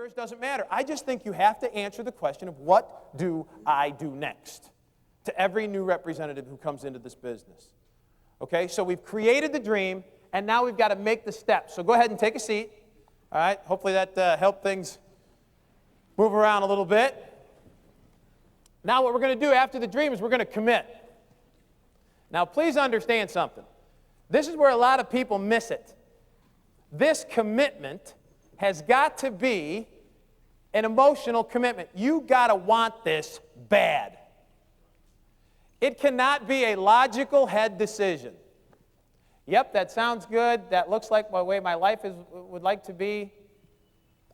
yours, doesn't matter. I just think you have to answer the question of what do I do next to every new representative who comes into this business. Okay, so we've created the dream, and now we've got to make the steps. So go ahead and take a seat. All right, hopefully that helped things move around a little bit. Now what we're going to do after the dream is we're going to commit. Now please understand something. This is where a lot of people miss it. This commitment has got to be an emotional commitment. You got to want this bad. It cannot be a logical head decision. Yep, that sounds good. That looks like the way my life would like to be.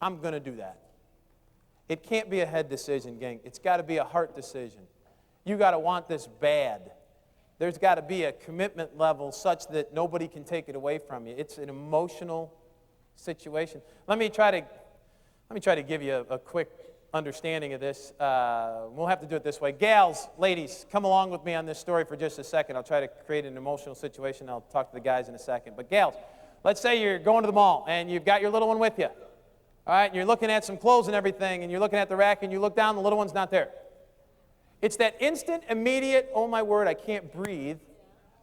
I'm going to do that. It can't be a head decision, gang. It's got to be a heart decision. You got to want this bad. There's got to be a commitment level such that nobody can take it away from you. It's an emotional situation. Let me try to give you a quick understanding of this. We'll have to do it this way. Gals, ladies, come along with me on this story for just a second. I'll try to create an emotional situation. I'll talk to the guys in a second. But gals, let's say you're going to the mall and you've got your little one with you. All right, and you're looking at some clothes and everything, and you're looking at the rack, and you look down, the little one's not there. It's that instant, immediate, oh my word, I can't breathe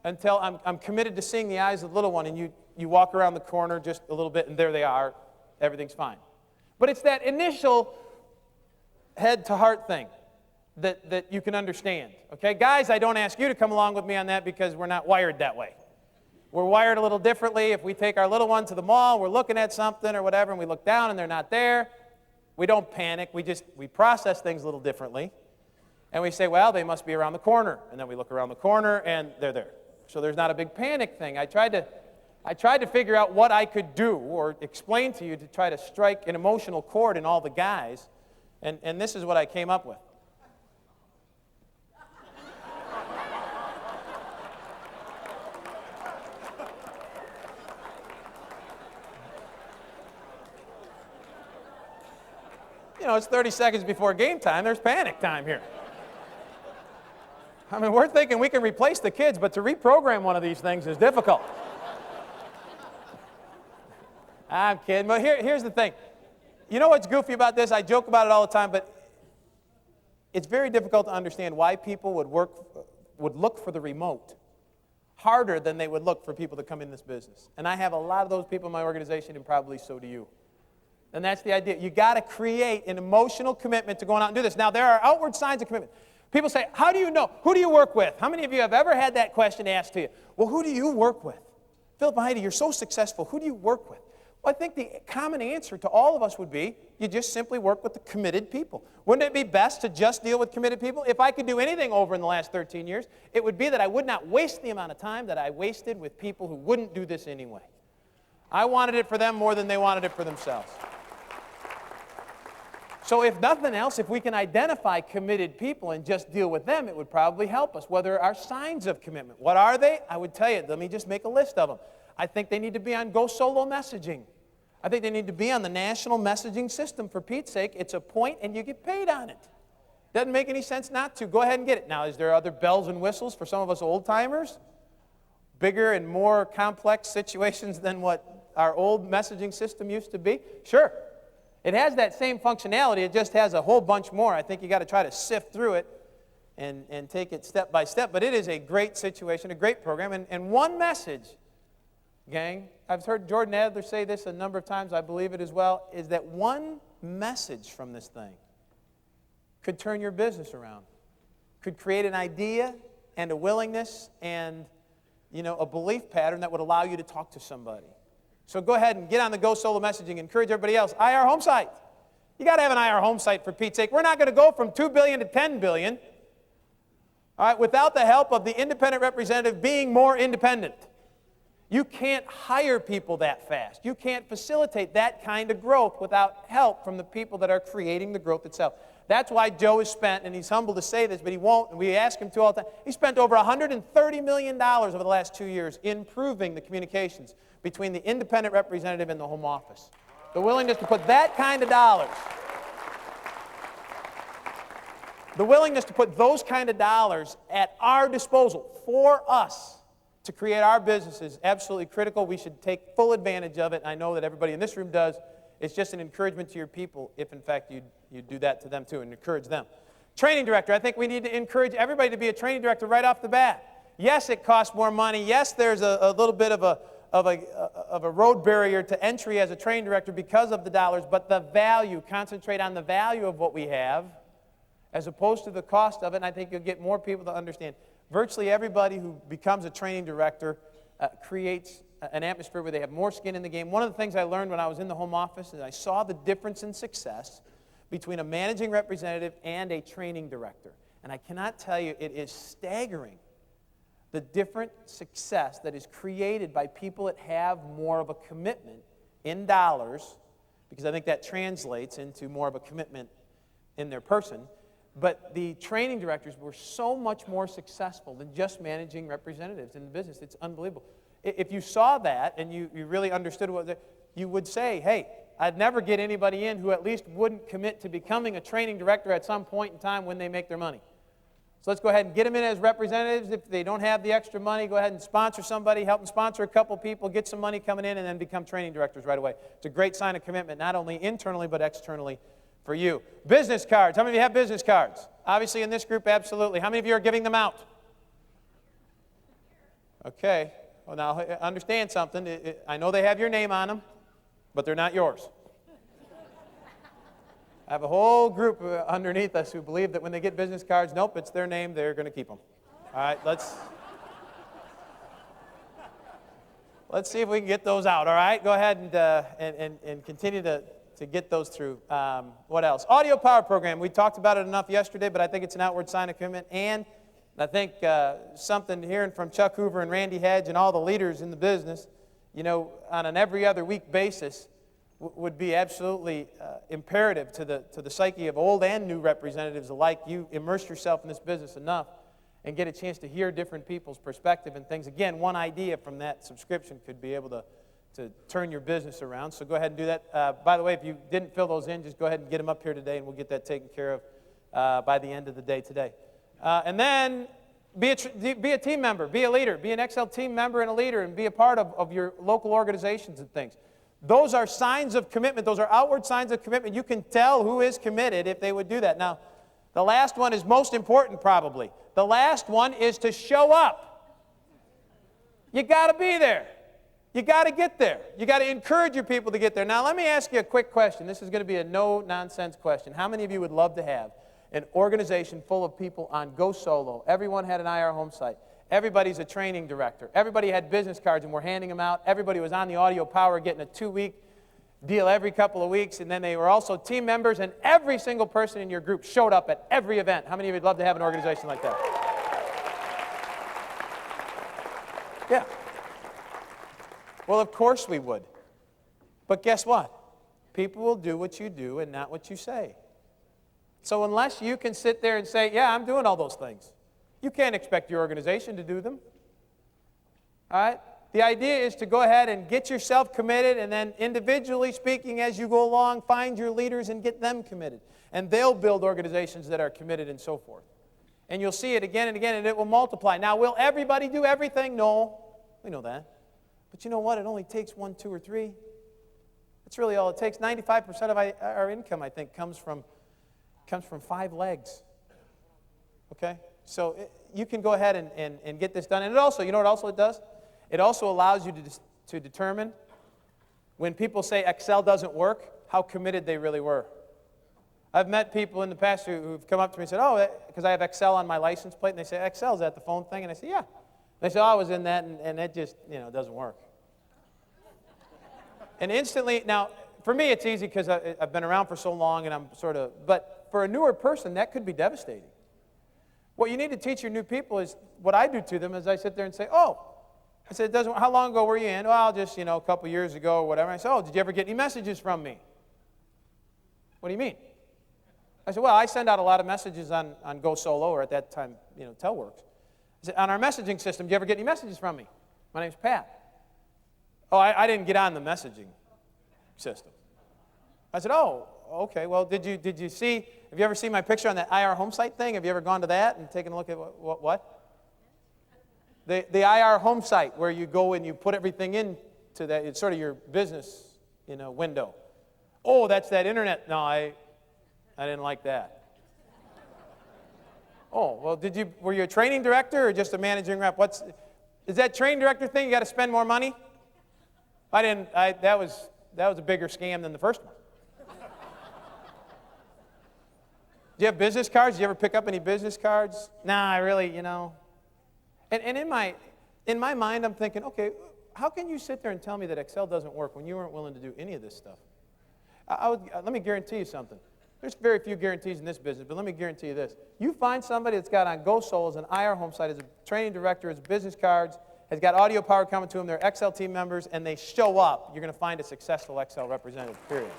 until I'm committed to seeing the eyes of the little one, and you walk around the corner just a little bit, and there they are. Everything's fine. But it's that initial head-to-heart thing that you can understand. Okay, guys, I don't ask you to come along with me on that because we're not wired that way. We're wired a little differently. If we take our little one to the mall, we're looking at something or whatever, and we look down and they're not there, we don't panic. We process things a little differently. And we say, well, they must be around the corner. And then we look around the corner, and they're there. So there's not a big panic thing. I tried to figure out what I could do or explain to you to try to strike an emotional chord in all the guys, and this is what I came up with. You know, it's 30 seconds before game time. There's panic time here. I mean, we're thinking we can replace the kids, but to reprogram one of these things is difficult. I'm kidding, but here's the thing. You know what's goofy about this? I joke about it all the time, but it's very difficult to understand why people would look for the remote harder than they would look for people to come in this business. And I have a lot of those people in my organization, and probably so do you. And that's the idea. You got to create an emotional commitment to going out and do this. Now, there are outward signs of commitment. People say, how do you know? Who do you work with? How many of you have ever had that question asked to you? Well, who do you work with? Philip and Heidi, you're so successful. Who do you work with? Well, I think the common answer to all of us would be, you just simply work with the committed people. Wouldn't it be best to just deal with committed people? If I could do anything over in the last 13 years, it would be that I would not waste the amount of time that I wasted with people who wouldn't do this anyway. I wanted it for them more than they wanted it for themselves. So if nothing else, if we can identify committed people and just deal with them, it would probably help us. What are our signs of commitment? What are they? I would tell you. Let me just make a list of them. I think they need to be on Go Solo messaging. I think they need to be on the national messaging system. For Pete's sake, it's a point and you get paid on it. Doesn't make any sense not to. Go ahead and get it. Now, is there other bells and whistles for some of us old-timers? Bigger and more complex situations than what our old messaging system used to be? Sure. It has that same functionality, it just has a whole bunch more. I think you got to try to sift through it and take it step by step. But it is a great situation, a great program. And one message, gang, I've heard Jordan Adler say this a number of times, I believe it as well, is that one message from this thing could turn your business around, could create an idea and a willingness and, a belief pattern that would allow you to talk to somebody. So go ahead and get on the Go Solo messaging. Encourage everybody else. IR home site. You got to have an IR home site for Pete's sake. We're not going to go from $2 billion to $10 billion, all right, without the help of the independent representative being more independent. You can't hire people that fast. You can't facilitate that kind of growth without help from the people that are creating the growth itself. That's why Joe has spent, and he's humble to say this, but he won't, and we ask him to all the time, he spent over $130 million over the last 2 years improving the communications between the independent representative and the home office. The willingness to put that kind of dollars, the willingness to put those kind of dollars at our disposal for us to create our business is absolutely critical. We should take full advantage of it. I know that everybody in this room does. It's just an encouragement to your people if, in fact, you do that to them too and encourage them. Training director, I think we need to encourage everybody to be a training director right off the bat. Yes, it costs more money. Yes, there's a little bit of a road barrier to entry as a training director because of the dollars, but the value, concentrate on the value of what we have as opposed to the cost of it, and I think you'll get more people to understand. Virtually everybody who becomes a training director creates an atmosphere where they have more skin in the game. One of the things I learned when I was in the home office is I saw the difference in success between a managing representative and a training director. And I cannot tell you, it is staggering the different success that is created by people that have more of a commitment in dollars, because I think that translates into more of a commitment in their person. But the training directors were so much more successful than just managing representatives in the business. It's unbelievable. If you saw that and you really understood what you would say, hey, I'd never get anybody in who at least wouldn't commit to becoming a training director at some point in time when they make their money. So let's go ahead and get them in as representatives. If they don't have the extra money, go ahead and sponsor somebody, help them sponsor a couple people, get some money coming in, and then become training directors right away. It's a great sign of commitment, not only internally but externally for you. Business cards. How many of you have business cards? Obviously in this group, absolutely. How many of you are giving them out? Okay. Well, now understand something. I know they have your name on them, but they're not yours. I have a whole group underneath us who believe that when they get business cards, nope, it's their name, they're going to keep them. All right, let's see if we can get those out, all right? Go ahead and continue to get those through. What else? Audio Power Program. We talked about it enough yesterday, but I think it's an outward sign of commitment. And I think something hearing from Chuck Hoover and Randy Hedge and all the leaders in the business, on an every other week basis, would be absolutely imperative to the psyche of old and new representatives alike. You immerse yourself in this business enough and get a chance to hear different people's perspective and things. Again, one idea from that subscription could be able to turn your business around. So go ahead and do that. By the way, if you didn't fill those in, just go ahead and get them up here today, and we'll get that taken care of by the end of the day today. And then be a team member, be a leader, be an Excel team member and a leader, and be a part of your local organizations and things. Those are signs of commitment. Those are outward signs of commitment. You can tell who is committed if they would do that. Now, the last one is most important probably. The last one is to show up. You got to be there. You got to get there. You got to encourage your people to get there. Now, let me ask you a quick question. This is going to be a no-nonsense question. How many of you would love to have an organization full of people on Go Solo? Everyone had an IR home site. Everybody's a training director. Everybody had business cards and we're handing them out. Everybody was on the Audio Power getting a 2-week deal every couple of weeks, and then they were also team members, and every single person in your group showed up at every event. How many of you would love to have an organization like that? Yeah. Well, of course we would. But guess what? People will do what you do and not what you say. So unless you can sit there and say, yeah, I'm doing all those things, you can't expect your organization to do them. All right? The idea is to go ahead and get yourself committed, and then individually speaking as you go along, find your leaders and get them committed. And they'll build organizations that are committed and so forth. And you'll see it again and again, and it will multiply. Now, will everybody do everything? No. We know that. But you know what? It only takes 1, 2, or 3. That's really all it takes. 95% of our income, I think, comes from 5 legs. Okay? So you can go ahead and get this done. And it also, you know what also it does? It also allows you to determine when people say Excel doesn't work, how committed they really were. I've met people in the past who've come up to me and said, oh, because I have Excel on my license plate, and they say, Excel, is that the phone thing? And I say, yeah. They say, oh, I was in that, and it just, doesn't work. And instantly, now, for me, it's easy because I've been around for so long, and I'm but for a newer person, that could be devastating. What you need to teach your new people is, what I do to them is I sit there and say, oh, I said, how long ago were you in? Well, just, a couple years ago or whatever. I said, oh, did you ever get any messages from me? What do you mean? I said, well, I send out a lot of messages on Go Solo, or at that time, Telworks. I said, on our messaging system, did you ever get any messages from me? My name's Pat. Oh, I didn't get on the messaging system. I said, oh, okay. Well, did you see, have you ever seen my picture on that IR home site thing? Have you ever gone to that and taken a look at what? The IR home site where you go and you put everything into that. It's sort of your business, window. Oh, that's that internet. No, I didn't like that. Oh, well, were you a training director or just a managing rep? Is that training director thing, you got to spend more money? That was a bigger scam than the first one. Do you have business cards? Did you ever pick up any business cards? Nah, I really, And in my mind, I'm thinking, okay, how can you sit there and tell me that Excel doesn't work when you weren't willing to do any of this stuff? Let me guarantee you something. There's very few guarantees in this business, but let me guarantee you this. You find somebody that's got on GoSoul as an IR home site, as a training director, as business cards, has got audio power coming to them, they're Excel team members, and they show up, you're going to find a successful Excel representative, period.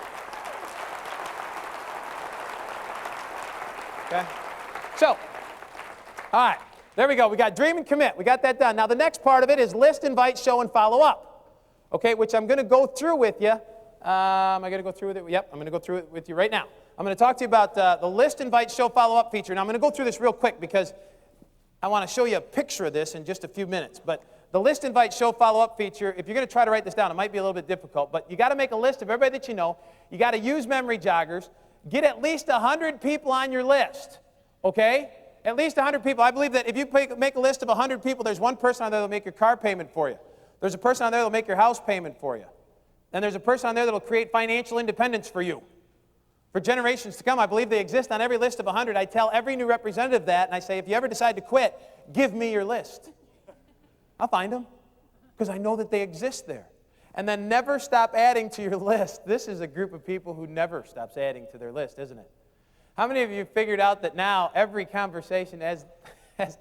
Okay? So, all right, there we go. We got dream and commit. We got that done. Now, the next part of it is list, invite, show, and follow up. Okay, which I'm going to go through with you. Am I going to go through with it? Yep, I'm going to go through it with you right now. I'm going to talk to you about the list, invite, show, follow up feature. Now, I'm going to go through this real quick because I want to show you a picture of this in just a few minutes. But the list, invite, show, follow up feature, if you're going to try to write this down, it might be a little bit difficult. But you got to make a list of everybody that you know. You got to use memory joggers. Get at least 100 people on your list. Okay? At least 100 people. I believe that if you make a list of 100 people, there's one person on there that will make your car payment for you. There's a person on there that will make your house payment for you. And there's a person on there that will create financial independence for you. For generations to come, I believe they exist on every list of 100. I tell every new representative that, and I say, if you ever decide to quit, give me your list. I'll find them, because I know that they exist there. And then never stop adding to your list. This is a group of people who never stops adding to their list, isn't it? How many of you figured out that now every conversation, as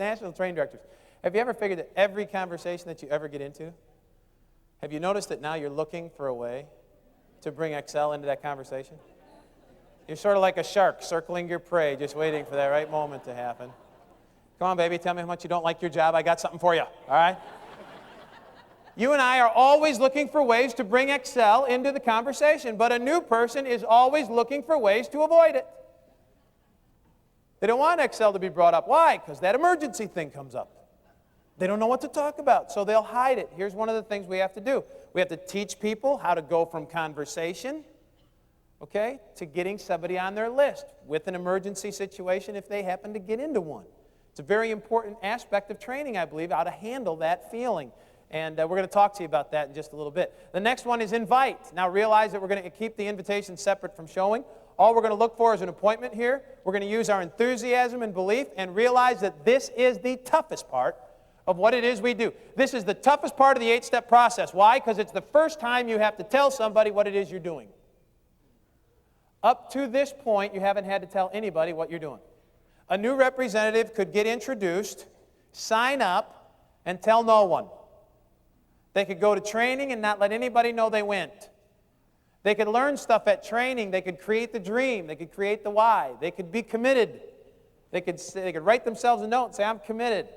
national training directors, have you ever figured that every conversation that you ever get into, have you noticed that now you're looking for a way to bring Excel into that conversation? You're sort of like a shark circling your prey, just waiting for that right moment to happen. Come on, baby, tell me how much you don't like your job. I got something for you, all right? You and I are always looking for ways to bring Excel into the conversation, but a new person is always looking for ways to avoid it. They don't want Excel to be brought up. Why? Because that emergency thing comes up. They don't know what to talk about, so they'll hide it. Here's one of the things we have to do. We have to teach people how to go from conversation, okay, to getting somebody on their list with an emergency situation if they happen to get into one. It's a very important aspect of training, I believe, how to handle that feeling. And we're going to talk to you about that in just a little bit. The next one is invite. Now realize that we're going to keep the invitation separate from showing. All we're going to look for is an appointment here. We're going to use our enthusiasm and belief and realize that this is the toughest part of what it is we do. This is the toughest part of the 8-step process. Why? Because it's the first time you have to tell somebody what it is you're doing. Up to this point, you haven't had to tell anybody what you're doing. A new representative could get introduced, sign up, and tell no one. They could go to training and not let anybody know they went. They could learn stuff at training. They could create the dream. They could create the why. They could be committed. They could write themselves a note and say, I'm committed.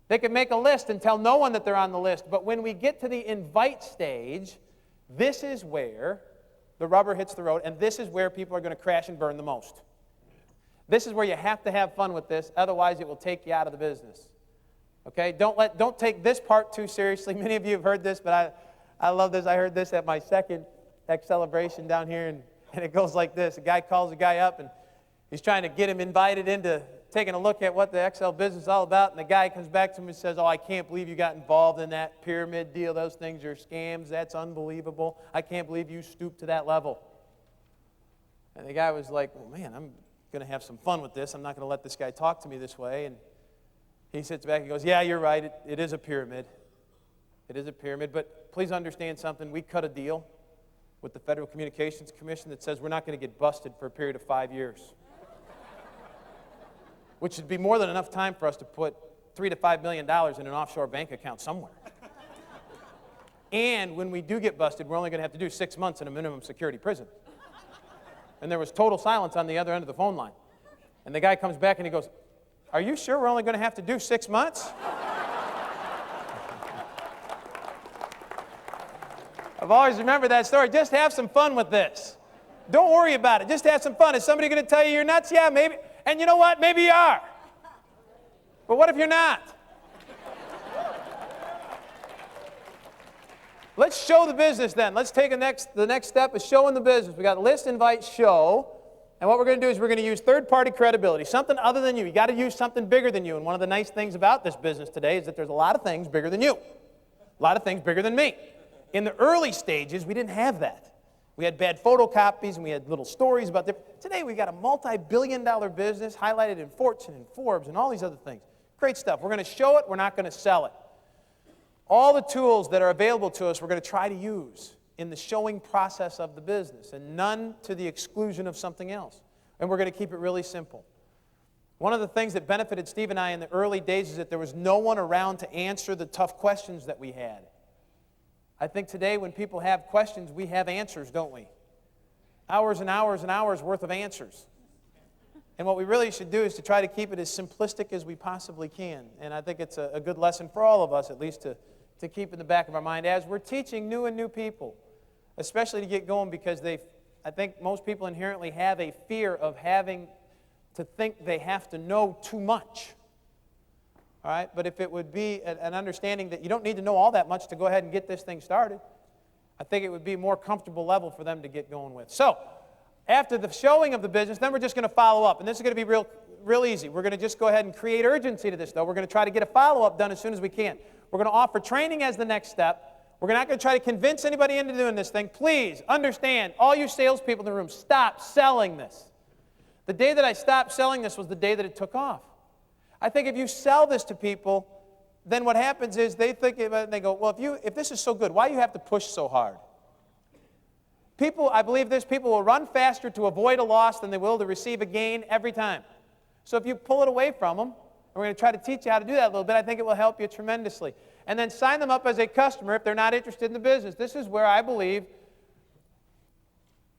They could make a list and tell no one that they're on the list. But when we get to the invite stage, this is where the rubber hits the road, and this is where people are going to crash and burn the most. This is where you have to have fun with this, otherwise it will take you out of the business. Okay? Don't take this part too seriously. Many of you have heard this, but I love this. I heard this at my second celebration down here, and it goes like this. A guy calls a guy up, and he's trying to get him invited into taking a look at what the Excel business is all about, and the guy comes back to him and says, oh, I can't believe you got involved in that pyramid deal. Those things are scams. That's unbelievable. I can't believe you stooped to that level. And the guy was like, well, man, I'm going to have some fun with this. I'm not going to let this guy talk to me this way. And he sits back and goes, yeah, you're right. It is a pyramid. It is a pyramid. But please understand something. We cut a deal with the Federal Communications Commission that says we're not going to get busted for a period of 5 years. Which would be more than enough time for us to put $3 to $5 million in an offshore bank account somewhere. And when we do get busted, we're only going to have to do 6 months in a minimum security prison. And there was total silence on the other end of the phone line. And the guy comes back and he goes, are you sure we're only going to have to do 6 months? I've always remembered that story. Just have some fun with this. Don't worry about it. Just have some fun. Is somebody going to tell you you're nuts? Yeah, maybe. And you know what? Maybe you are. But what if you're not? Let's show the business then. Let's take the next step is showing the business. We got list, invite, show. And what we're going to do is we're going to use third-party credibility, something other than you. You got to use something bigger than you. And one of the nice things about this business today is that there's a lot of things bigger than you. A lot of things bigger than me. In the early stages, we didn't have that. We had bad photocopies and we had little stories about different. Today we got a multi-billion-dollar business highlighted in Fortune and Forbes and all these other things. Great stuff. We're going to show it. We're not going to sell it. All the tools that are available to us we're going to try to use in the showing process of the business, and none to the exclusion of something else. And we're going to keep it really simple. One of the things that benefited Steve and I in the early days is that there was no one around to answer the tough questions that we had. I think today when people have questions, we have answers, don't we? Hours and hours and hours worth of answers. And what we really should do is to try to keep it as simplistic as we possibly can. And I think it's a good lesson for all of us, at least to keep in the back of our mind as we're teaching new people, especially to get going, because I think most people inherently have a fear of having to think they have to know too much. All right? But if it would be an understanding that you don't need to know all that much to go ahead and get this thing started, I think it would be a more comfortable level for them to get going with. So, after the showing of the business, then we're just going to follow up. And this is going to be real easy. We're going to just go ahead and create urgency to this, though. We're going to try to get a follow-up done as soon as we can. We're going to offer training as the next step. We're not going to try to convince anybody into doing this thing. Please understand, all you salespeople in the room, stop selling this. The day that I stopped selling this was the day that it took off. I think if you sell this to people, then what happens is they think about it and they go, well, if this is so good, why do you have to push so hard? I believe this, people will run faster to avoid a loss than they will to receive a gain every time. So if you pull it away from them, and we're going to try to teach you how to do that a little bit, I think it will help you tremendously. And then sign them up as a customer if they're not interested in the business. This is where I believe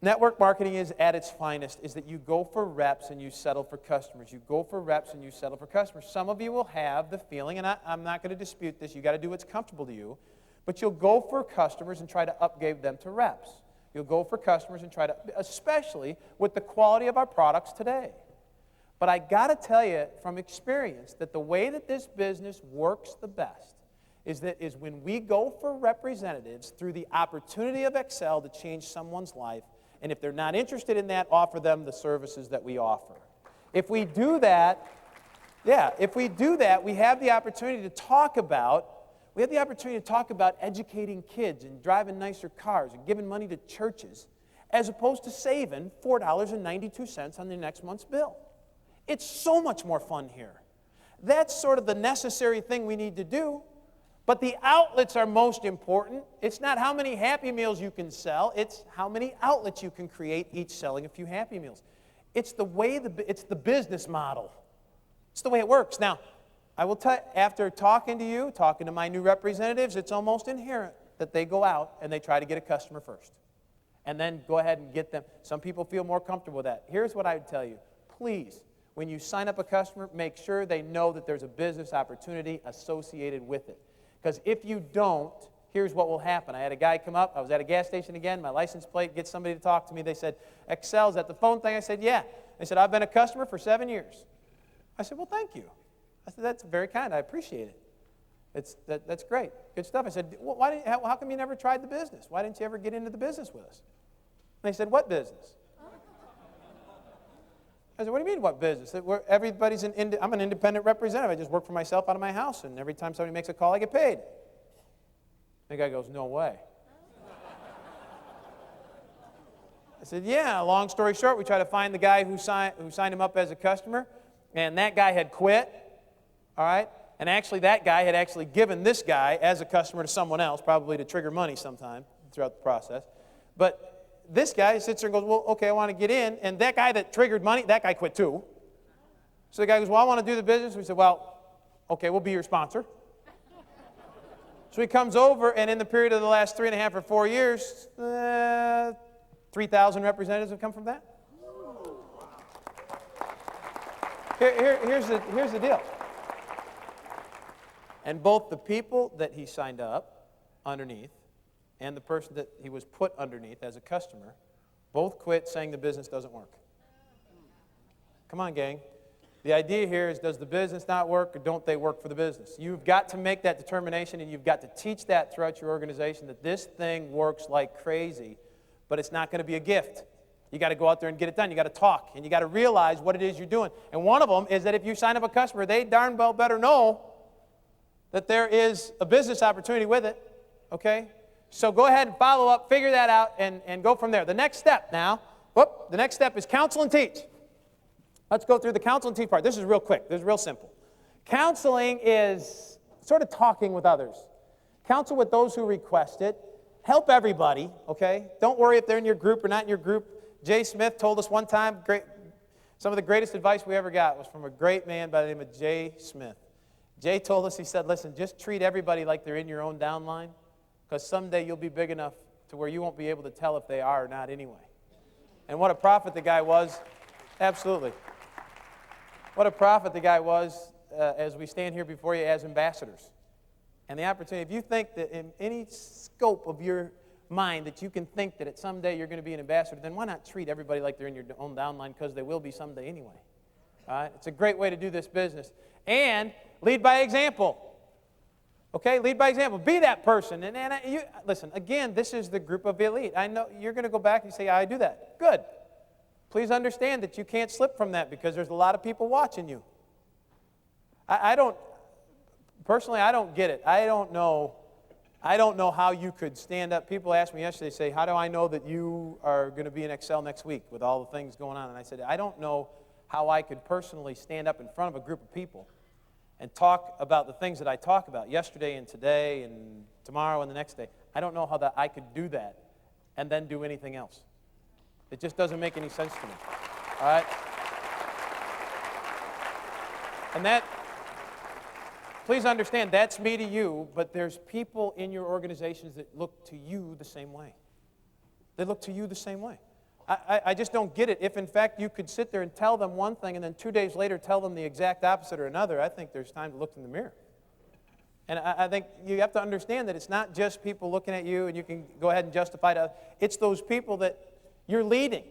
network marketing is at its finest, is that you go for reps and you settle for customers. You go for reps and you settle for customers. Some of you will have the feeling, and I'm not going to dispute this, you've got to do what's comfortable to you, but you'll go for customers and try to upgrade them to reps. You'll go for customers and try to, especially with the quality of our products today. But I got to tell you from experience that the way that this business works the best is when we go for representatives through the opportunity of Excel to change someone's life, and if they're not interested in that, offer them the services that we offer. If we do that, we have the opportunity to talk about educating kids and driving nicer cars and giving money to churches as opposed to saving $4.92 on their next month's bill. It's so much more fun here. That's sort of the necessary thing we need to do, but the outlets are most important. It's not how many Happy Meals you can sell, it's how many outlets you can create, each selling a few Happy Meals. It's the business model. It's the way it works. Now, I will tell you, after talking to my new representatives, it's almost inherent that they go out and they try to get a customer first. And then go ahead and get them. Some people feel more comfortable with that. Here's what I would tell you. Please, when you sign up a customer, make sure they know that there's a business opportunity associated with it. Because if you don't, here's what will happen. I had a guy come up. I was at a gas station again. My license plate gets somebody to talk to me. They said, Excel's at the phone thing. I said, yeah. They said, I've been a customer for 7 years. I said, well, thank you. I said, that's very kind. I appreciate it. That's great. Good stuff. I said, well, how come you never tried the business? Why didn't you ever get into the business with us? And they said, what business? I said, what do you mean, what business? I'm an independent representative. I just work for myself out of my house, and every time somebody makes a call, I get paid. The guy goes, no way. I said, yeah, long story short, we tried to find the guy who signed him up as a customer, and that guy had quit, all right? And actually, that guy had actually given this guy as a customer to someone else, probably to trigger money sometime throughout the process. But this guy sits there and goes, well, okay, I want to get in. And that guy that triggered money, that guy quit too. So the guy goes, well, I want to do the business. We said, well, okay, we'll be your sponsor. So he comes over, and in the period of the last 3.5 or 4 years, 3,000 representatives have come from that. Here's the deal. And both the people that he signed up underneath and the person that he was put underneath as a customer both quit saying the business doesn't work. Come on, gang. The idea here is, does the business not work or don't they work for the business? You've got to make that determination, and you've got to teach that throughout your organization that this thing works like crazy, but it's not going to be a gift. You got to go out there and get it done. You got to talk, and you got to realize what it is you're doing. And one of them is that if you sign up a customer, they darn well better know that there is a business opportunity with it, okay? So go ahead and follow up, figure that out, and go from there. The next step now, the next step is counsel and teach. Let's go through the counsel and teach part. This is real quick. This is real simple. Counseling is sort of talking with others. Counsel with those who request it. Help everybody, okay? Don't worry if they're in your group or not in your group. Jay Smith told us one time, some of the greatest advice we ever got was from a great man by the name of Jay Smith. Jay told us, he said, listen, just treat everybody like they're in your own downline, because someday you'll be big enough to where you won't be able to tell if they are or not anyway. And what a prophet the guy was. Absolutely. What a prophet the guy was as we stand here before you as ambassadors. And the opportunity, if you think that in any scope of your mind that you can think that at someday you're going to be an ambassador, then why not treat everybody like they're in your own downline, because they will be someday anyway. All right? It's a great way to do this business. And lead by example. Okay? Lead by example. Be that person. Listen, again, this is the group of elite. I know you're going to go back and say, I do that. Good. Please understand that you can't slip from that, because there's a lot of people watching you. Personally, I don't get it. I don't know how you could stand up. People asked me yesterday, say, how do I know that you are going to be in Excel next week with all the things going on? And I said, I don't know how I could personally stand up in front of a group of people and talk about the things that I talk about yesterday and today and tomorrow and the next day. I don't know how that I could do that and then do anything else. It just doesn't make any sense to me. All right? And that, please understand, that's me to you, but there's people in your organizations that look to you the same way. They look to you the same way. I just don't get it. If, in fact, you could sit there and tell them one thing and then 2 days later tell them the exact opposite or another, I think there's time to look in the mirror. And I think you have to understand that it's not just people looking at you and you can go ahead and justify it. It's those people that you're leading.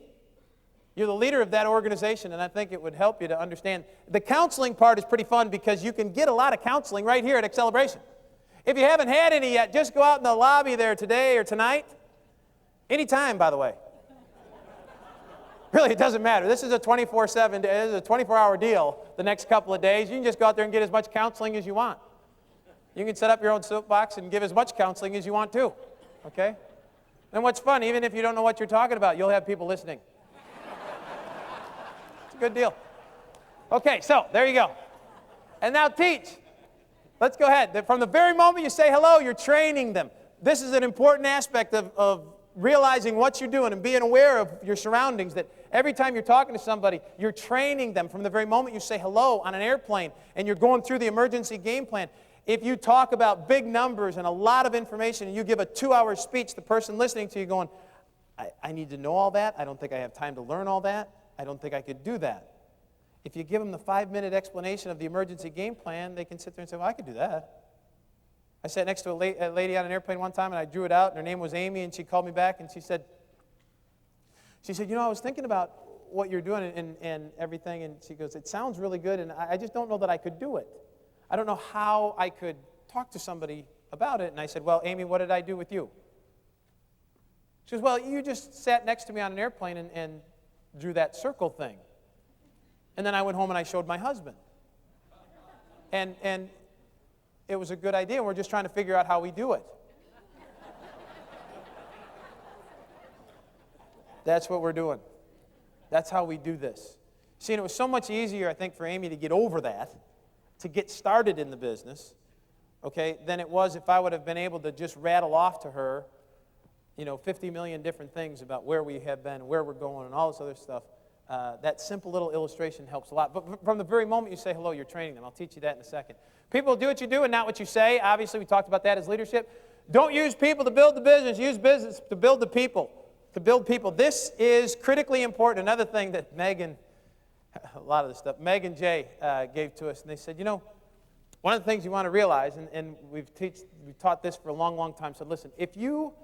You're the leader of that organization, and I think it would help you to understand. The counseling part is pretty fun because you can get a lot of counseling right here at Acceleration. If you haven't had any yet, just go out in the lobby there today or tonight. Anytime, by the way. Really, it doesn't matter. This is a 24/7, this is a 24-hour deal the next couple of days. You can just go out there and get as much counseling as you want. You can set up your own soapbox and give as much counseling as you want too. Okay? And what's fun, even if you don't know what you're talking about, you'll have people listening. It's a good deal. Okay, so there you go. And now teach. Let's go ahead. From the very moment you say hello, you're training them. This is an important aspect of realizing what you're doing and being aware of your surroundings, that every time you're talking to somebody, you're training them from the very moment you say hello on an airplane and you're going through the emergency game plan. If you talk about big numbers and a lot of information and you give a 2-hour speech, the person listening to you going, I need to know all that. I don't think I have time to learn all that. I don't think I could do that. If you give them the 5-minute explanation of the emergency game plan, they can sit there and say, well, I could do that. I sat next to a lady on an airplane one time, and I drew it out, and her name was Amy, and she called me back, and she said, you know, I was thinking about what you're doing and everything, and she goes, it sounds really good, and I just don't know that I could do it. I don't know how I could talk to somebody about it. And I said, well, Amy, what did I do with you? She goes, well, you just sat next to me on an airplane and drew that circle thing. And then I went home and I showed my husband. And it was a good idea, and we're just trying to figure out how we do it. That's what we're doing. That's how we do this. See, and it was so much easier, I think, for Amy to get over that, to get started in the business, okay, than it was if I would have been able to just rattle off to her, 50 million different things about where we have been, where we're going, and all this other stuff. That simple little illustration helps a lot. But from the very moment you say hello, you're training them. I'll teach you that in a second. People do what you do and not what you say. Obviously, we talked about that as leadership. Don't use people to build the business. Use business to build the people. To build people. This is critically important. Another thing that Meg and Jay gave to us, and they said, one of the things you want to realize, and we've taught this for a long, long time, said, listen, if you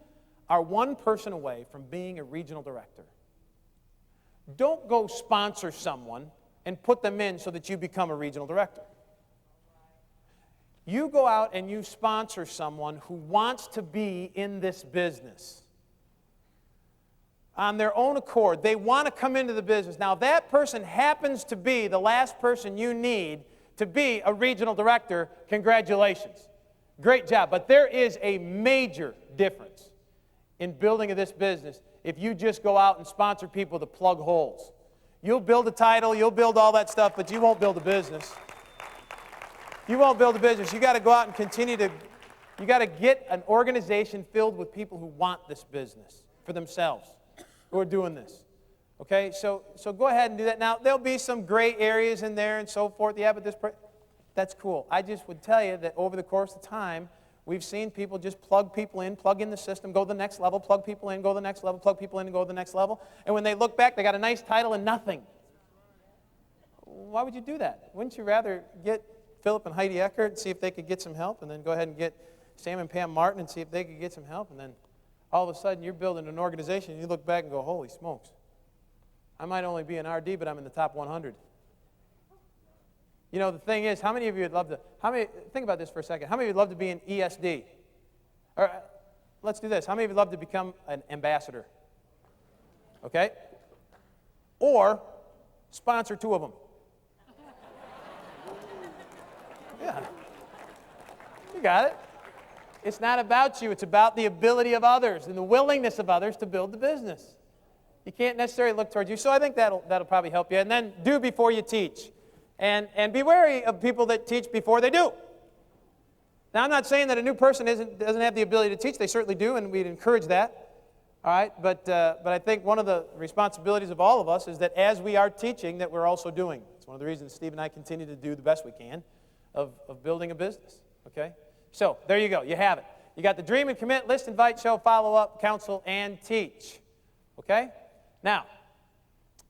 are one person away from being a regional director, don't go sponsor someone and put them in so that you become a regional director. You go out and you sponsor someone who wants to be in this business. On their own accord, they want to come into the business. Now, if that person happens to be the last person you need to be a regional director, congratulations. Great job. But there is a major difference in building this business if you just go out and sponsor people to plug holes. You'll build a title, you'll build all that stuff, but you won't build a business. You won't build a business. You got to go out and continue to, you got to get an organization filled with people who want this business for themselves, who are doing this. Okay, so go ahead and do that. Now, there'll be some gray areas in there and so forth. Yeah, but that's cool. I just would tell you that over the course of time, we've seen people just plug people in, plug in the system, go to the next level, plug people in, go to the next level, plug people in, and go to the next level. And when they look back, they got a nice title and nothing. Why would you do that? Wouldn't you rather get Philip and Heidi Eckert and see if they could get some help, and then go ahead and get Sam and Pam Martin and see if they could get some help, and then all of a sudden you're building an organization and you look back and go, holy smokes, I might only be an RD, but I'm in the top 100. You know, the thing is, how many of you would love to, think about this for a second, how many of you would love to be an ESD? Or let's do this, how many of you would love to become an ambassador? Okay? Or sponsor 2 of them. Yeah. You got it. It's not about you. It's about the ability of others and the willingness of others to build the business. You can't necessarily look towards you. So I think that'll probably help you. And then do before you teach. And be wary of people that teach before they do. Now, I'm not saying that a new person doesn't have the ability to teach. They certainly do, and we'd encourage that. All right? But I think one of the responsibilities of all of us is that as we are teaching, that we're also doing. It's one of the reasons Steve and I continue to do the best we can of building a business. Okay? So, there you go. You have it. You got the dream and commit, list, invite, show, follow up, counsel, and teach. Okay? Now,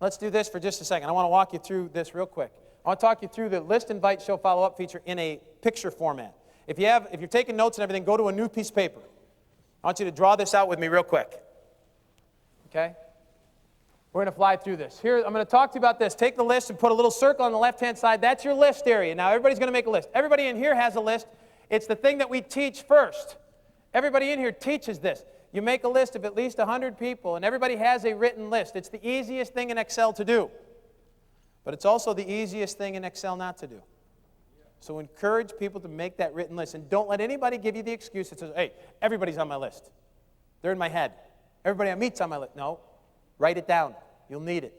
let's do this for just a second. I want to walk you through this real quick. I want to talk you through the list, invite, show, follow up feature in a picture format. If you're taking notes and everything, go to a new piece of paper. I want you to draw this out with me real quick. Okay? We're going to fly through this. Here, I'm going to talk to you about this. Take the list and put a little circle on the left-hand side. That's your list area. Now, everybody's going to make a list. Everybody in here has a list. It's the thing that we teach first. Everybody in here teaches this. You make a list of at least 100 people, and everybody has a written list. It's the easiest thing in Excel to do. But it's also the easiest thing in Excel not to do. So encourage people to make that written list. And don't let anybody give you the excuse that says, hey, everybody's on my list. They're in my head. Everybody I meet's on my list. No. Write it down. You'll need it.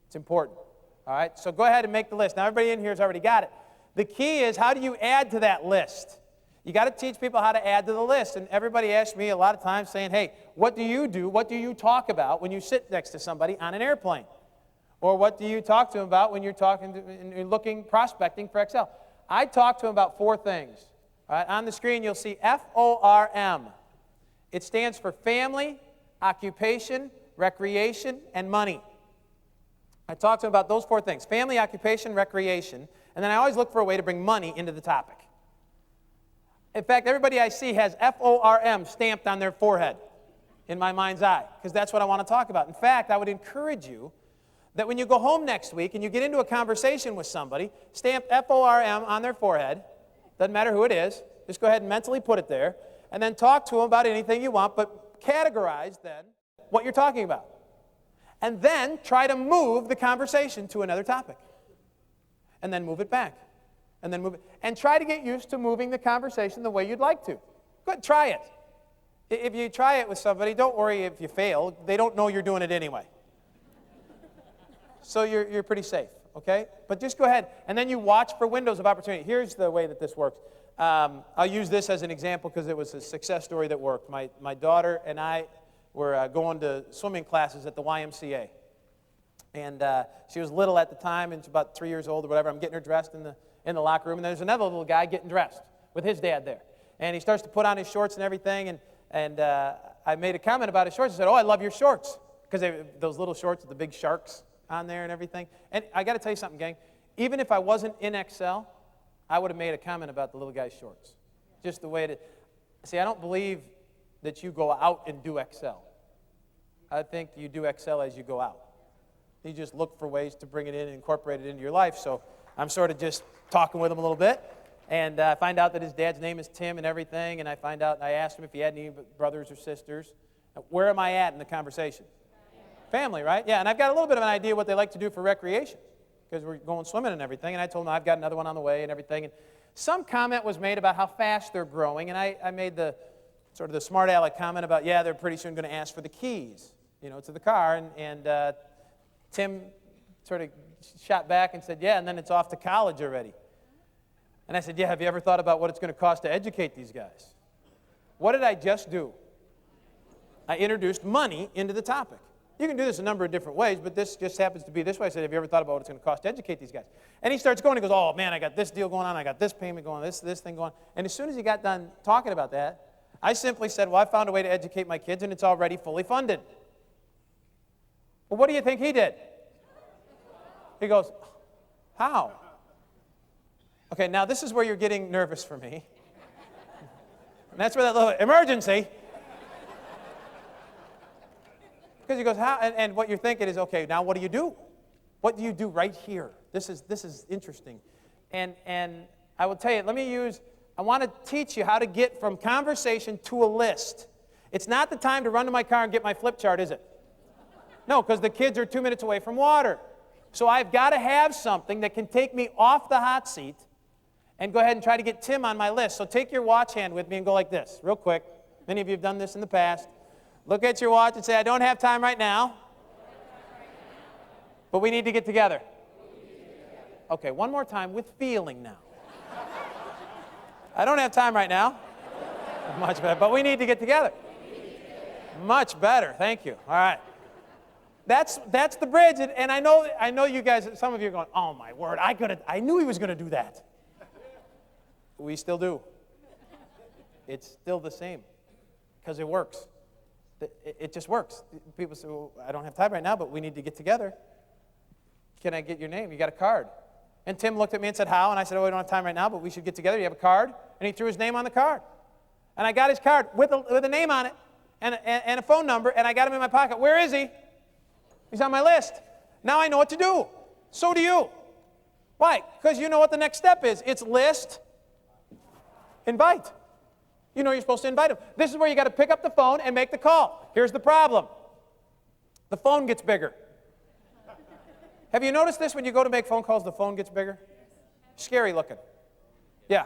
It's important. All right? So go ahead and make the list. Now, everybody in here has already got it. The key is, how do you add to that list? You got to teach people how to add to the list. And everybody asks me a lot of times saying, hey, what do you do? What do you talk about when you sit next to somebody on an airplane? Or what do you talk to them about when you're talking to, and you're looking, prospecting for Excel? I talk to them about 4 things. All right? On the screen, you'll see FORM. It stands for family, occupation, recreation, and money. I talk to them about those 4 things: family, occupation, recreation, and then I always look for a way to bring money into the topic. In fact, everybody I see has FORM stamped on their forehead in my mind's eye, because that's what I want to talk about. In fact, I would encourage you that when you go home next week and you get into a conversation with somebody, stamp FORM on their forehead. Doesn't matter who it is. Just go ahead and mentally put it there, and then talk to them about anything you want, but categorize then what you're talking about. And then try to move the conversation to another topic. And then move it back. And then move it. And try to get used to moving the conversation the way you'd like to. Good, try it. If you try it with somebody, don't worry if you fail. They don't know you're doing it anyway. So you're pretty safe, okay? But just go ahead. And then you watch for windows of opportunity. Here's the way that this works. I'll use this as an example because it was a success story that worked. My daughter and I were going to swimming classes at the YMCA. And she was little at the time, and she's about 3 years old or whatever. I'm getting her dressed in the locker room, and there's another little guy getting dressed with his dad there. And he starts to put on his shorts and everything, and I made a comment about his shorts. I said, oh, I love your shorts, because those little shorts with the big sharks on there and everything. And I got to tell you something, gang. Even if I wasn't in Excel, I would have made a comment about the little guy's shorts. Just the way it is. See, I don't believe that you go out and do Excel. I think you do Excel as you go out. You just look for ways to bring it in and incorporate it into your life. So I'm sort of just talking with him a little bit. And I find out that his dad's name is Tim and everything. And I asked him if he had any brothers or sisters. Where am I at in the conversation? Family, right? Yeah, and I've got a little bit of an idea what they like to do for recreation, because we're going swimming and everything. And I told him I've got another one on the way and everything. And some comment was made about how fast they're growing. And I made the sort of the smart aleck comment about, yeah, they're pretty soon going to ask for the keys, to the car. And Tim sort of shot back and said, yeah, and then it's off to college already. And I said, yeah, have you ever thought about what it's going to cost to educate these guys? What did I just do? I introduced money into the topic. You can do this a number of different ways, but this just happens to be this way. I said, have you ever thought about what it's going to cost to educate these guys? And he starts going, he goes, oh, man, I got this deal going on, I got this payment going on, this thing going on. And as soon as he got done talking about that, I simply said, well, I found a way to educate my kids, and it's already fully funded. Well, what do you think he did? He goes, how? Okay, now this is where you're getting nervous for me. And that's where that little emergency. Because he goes, how? And what you're thinking is, okay, now what do you do? What do you do right here? This is interesting. And I will tell you, I want to teach you how to get from conversation to a list. It's not the time to run to my car and get my flip chart, is it? No, because the kids are 2 minutes away from water. So I've got to have something that can take me off the hot seat and go ahead and try to get Tim on my list. So take your watch hand with me and go like this, real quick. Many of you have done this in the past. Look at your watch and say, I don't have time right now, but we need to get together. Okay, one more time with feeling now. I don't have time right now. Much better, but we need to get together. Much better, thank you. All right. That's the bridge, and I know you guys, some of you are going, oh my word, I knew he was going to do that. We still do. It's still the same, because it works. It just works. People say, well, I don't have time right now, but we need to get together. Can I get your name? You got a card. And Tim looked at me and said, how? And I said, oh, we don't have time right now, but we should get together. You have a card? And he threw his name on the card. And I got his card with a name on it and a phone number, and I got him in my pocket. Where is he? He's on my list. Now I know what to do. So do you. Why? Because you know what the next step is. It's list, invite. You know you're supposed to invite them. This is where you got to pick up the phone and make the call. Here's the problem. The phone gets bigger. Have you noticed this when you go to make phone calls, the phone gets bigger? Scary looking. Yeah.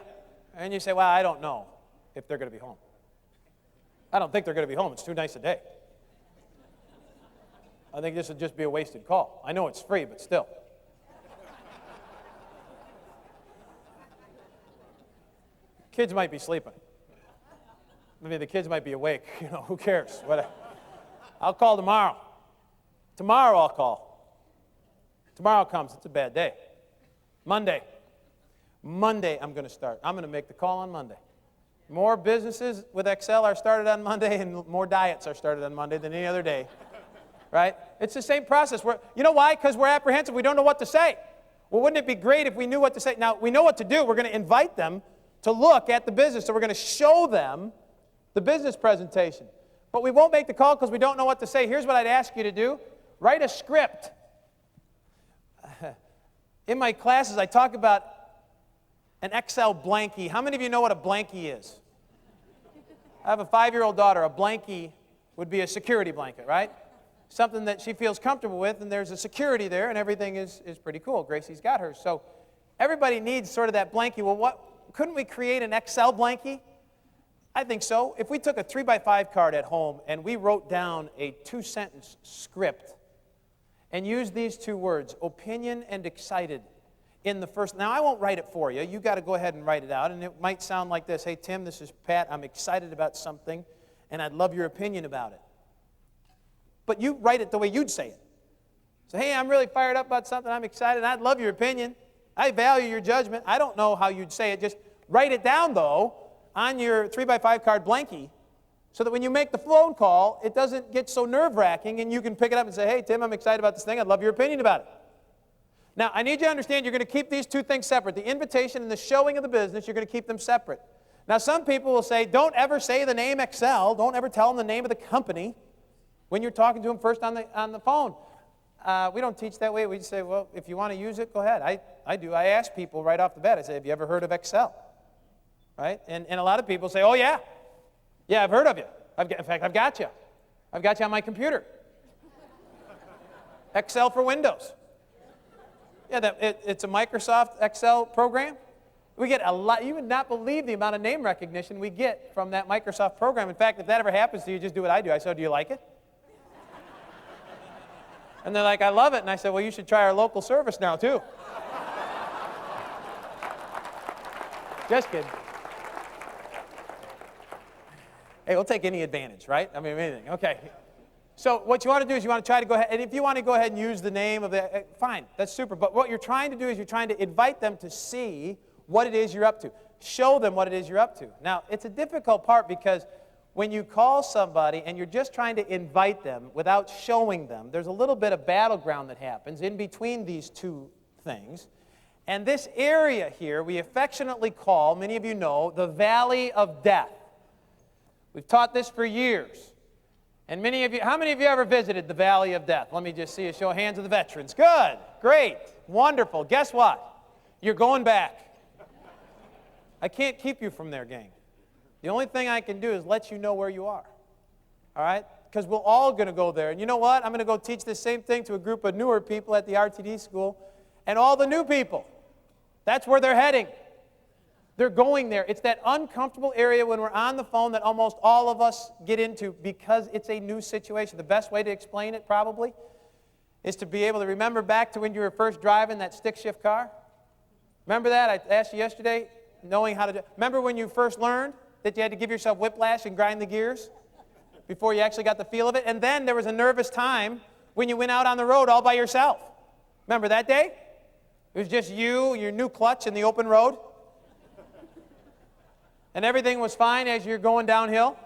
And you say, well, I don't know if they're going to be home. I don't think they're going to be home. It's too nice a day. I think this would just be a wasted call. I know it's free, but still. Kids might be sleeping. I mean, the kids might be awake. Who cares? I'll call tomorrow. Tomorrow I'll call. Tomorrow comes. It's a bad day. Monday I'm going to start. I'm going to make the call on Monday. More businesses with Excel are started on Monday, and more diets are started on Monday than any other day. Right? It's the same process. You know why? Because we're apprehensive. We don't know what to say. Well, wouldn't it be great if we knew what to say? Now, we know what to do. We're going to invite them to look at the business. So we're going to show them the business presentation. But we won't make the call because we don't know what to say. Here's what I'd ask you to do. Write a script. In my classes, I talk about an Excel blankie. How many of you know what a blankie is? I have a 5-year-old daughter. A blankie would be a security blanket, right? Something that she feels comfortable with, and there's a security there, and everything is pretty cool. Gracie's got hers. So everybody needs sort of that blankie. Well, couldn't we create an Excel blankie? I think so. If we took a 3x5 card at home and we wrote down a 2-sentence script and used these 2 words, opinion and excited, in the first. Now, I won't write it for you. You got to go ahead and write it out, and it might sound like this. Hey, Tim, this is Pat. I'm excited about something, and I'd love your opinion about it. But you write it the way you'd say it. So, hey, I'm really fired up about something. I'm excited. I'd love your opinion. I value your judgment. I don't know how you'd say it. Just write it down, though, on your 3x5 card blankie, so that when you make the phone call, it doesn't get so nerve-wracking, and you can pick it up and say, hey, Tim, I'm excited about this thing. I'd love your opinion about it. Now, I need you to understand you're going to keep these 2 things separate. The invitation and the showing of the business, you're going to keep them separate. Now, some people will say, don't ever say the name Excel. Don't ever tell them the name of the company when you're talking to them first on the phone. We don't teach that way. We just say, well, if you want to use it, go ahead. I do. I ask people right off the bat, I say, have you ever heard of Excel? Right? And a lot of people say, oh, yeah. Yeah, I've heard of you. In fact, I've got you. I've got you on my computer. Excel for Windows. Yeah, it's a Microsoft Excel program. We get a lot. You would not believe the amount of name recognition we get from that Microsoft program. In fact, if that ever happens to you, just do what I do. I say, oh, do you like it? And they're like, I love it. And I said, well, you should try our local service now, too. Just kidding. Hey, we'll take any advantage, right? I mean, anything. Okay. So what you want to do is you want to try to go ahead, and if you want to go ahead and use the name of the, fine, that's super. But what you're trying to do is you're trying to invite them to see what it is you're up to. Show them what it is you're up to. Now, it's a difficult part because when you call somebody and you're just trying to invite them without showing them, there's a little bit of battleground that happens in between these two things. And this area here we affectionately call, many of you know, the Valley of Death. We've taught this for years. And many of you, how many of you ever visited the Valley of Death? Let me just see a show of hands of the veterans. Good, great, wonderful. Guess what? You're going back. I can't keep you from there, gang. The only thing I can do is let you know where you are. All right? Because we're all going to go there. And you know what? I'm going to go teach this same thing to a group of newer people at the RTD school. And all the new people, that's where they're heading. They're going there. It's that uncomfortable area when we're on the phone that almost all of us get into because it's a new situation. The best way to explain it probably is to be able to remember back to when you were first driving that stick shift car. Remember that? I asked you yesterday, knowing how to do. Remember when you first learned that you had to give yourself whiplash and grind the gears before you actually got the feel of it? And then there was a nervous time when you went out on the road all by yourself. Remember that day? It was just you, your new clutch in the open road. And everything was fine as you're going downhill.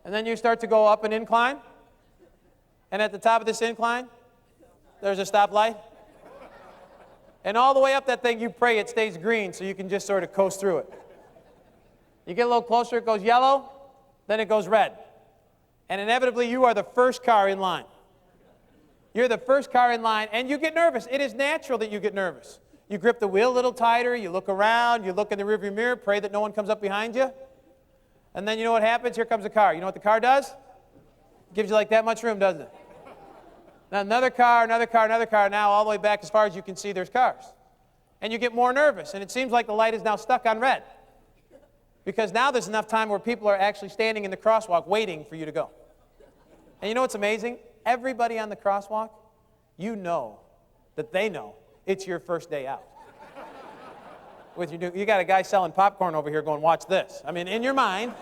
And then you start to go up an incline. And at the top of this incline, there's a stoplight. And all the way up that thing, you pray it stays green so you can just sort of coast through it. You get a little closer, it goes yellow, then it goes red. And inevitably, you are the first car in line. You're the first car in line, and you get nervous. It is natural that you get nervous. You grip the wheel a little tighter, you look around, you look in the rearview mirror, pray that no one comes up behind you. And then you know what happens? Here comes the car. You know what the car does? It gives you like that much room, doesn't it? Now another car, another car, another car. Now all the way back as far as you can see, there's cars. And you get more nervous, and it seems like the light is now stuck on red. Because now there's enough time where people are actually standing in the crosswalk waiting for you to go. And you know what's amazing? Everybody on the crosswalk, you know that they know it's your first day out. You got a guy selling popcorn over here going, watch this. I mean, in your mind,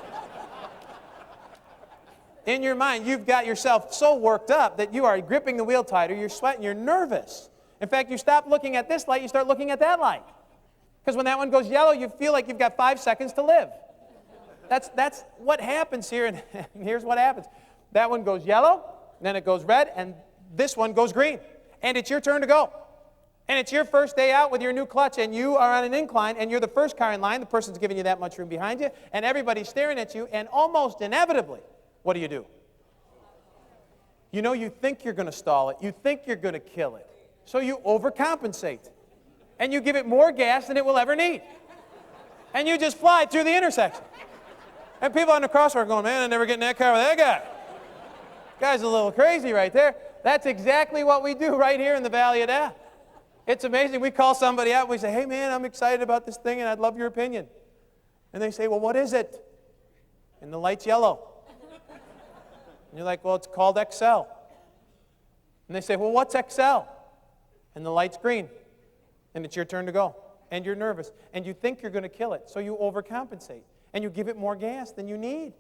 you've got yourself so worked up that you are gripping the wheel tighter, you're sweating, you're nervous. In fact, you stop looking at this light, you start looking at that light. Because when that one goes yellow, you feel like you've got 5 seconds to live. That's what happens here, and here's what happens. That one goes yellow, then it goes red, and this one goes green. And it's your turn to go. And it's your first day out with your new clutch, and you are on an incline, and you're the first car in line. The person's giving you that much room behind you, and everybody's staring at you, and almost inevitably, what do? You know, you think you're going to stall it. You think you're going to kill it. So you overcompensate. And you give it more gas than it will ever need. And you just fly through the intersection. And people on the crosswalk are going, man, I never get in that car with that guy. Guy's a little crazy right there. That's exactly what we do right here in the Valley of Death. It's amazing. We call somebody out and we say, hey, man, I'm excited about this thing and I'd love your opinion. And they say, well, what is it? And the light's yellow. And you're like, well, it's called Excel. And they say, well, what's Excel? And the light's green. And it's your turn to go. And you're nervous. And you think you're going to kill it. So you overcompensate. And you give it more gas than you need.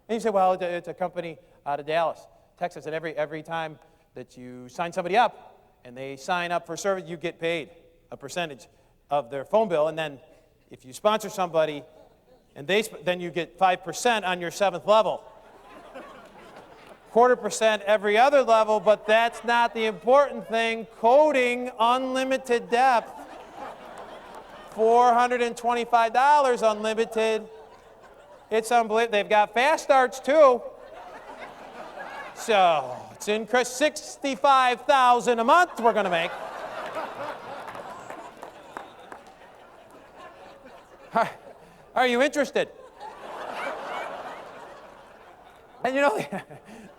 And you say, well, it's a company out of Dallas, Texas. And every time that you sign somebody up, and they sign up for service, you get paid a percentage of their phone bill. And then if you sponsor somebody, and then you get 5% on your 7th level. 0.25% every other level, but that's not the important thing. Coding, unlimited depth, $425 unlimited. It's unbelievable. They've got fast starts too. So It's increased $65,000 a month we're going to make. Are you interested? And you know,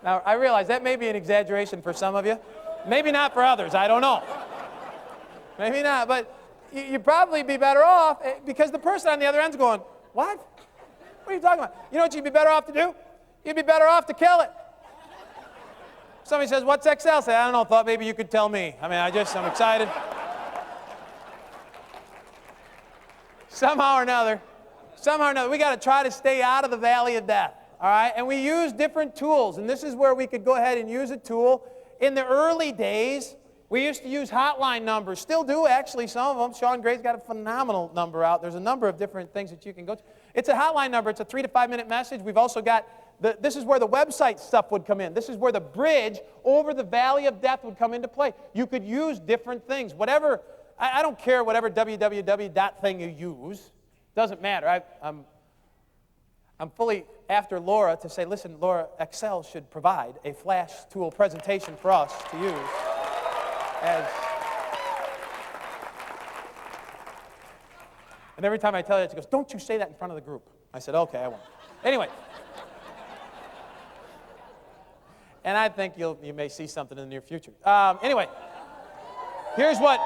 now I realize that may be an exaggeration for some of you. Maybe not for others, I don't know. Maybe not, but you'd probably be better off because the person on the other end's going, what? What are you talking about? You know what you'd be better off to do? You'd be better off to kill it. Somebody says, what's XL? Say, I don't know, thought maybe you could tell me. I mean, I'm excited. Somehow or another, we got to try to stay out of the valley of death, all right? And we use different tools, and this is where we could go ahead and use a tool. In the early days, we used to use hotline numbers. Still do, actually, some of them. Sean Gray's got a phenomenal number out. There's a number of different things that you can go to. It's a hotline number. It's a 3 to 5 minute message. We've also got, this is where the website stuff would come in. This is where the bridge over the valley of death would come into play. You could use different things. Whatever, I don't care whatever www dot thing you use. Doesn't matter. I'm fully after Laura to say, listen, Laura, Excel should provide a flash tool presentation for us to use. And every time I tell her, she goes, don't you say that in front of the group. I said, okay, I won't. Anyway. And I think you may see something in the near future. Anyway, here's what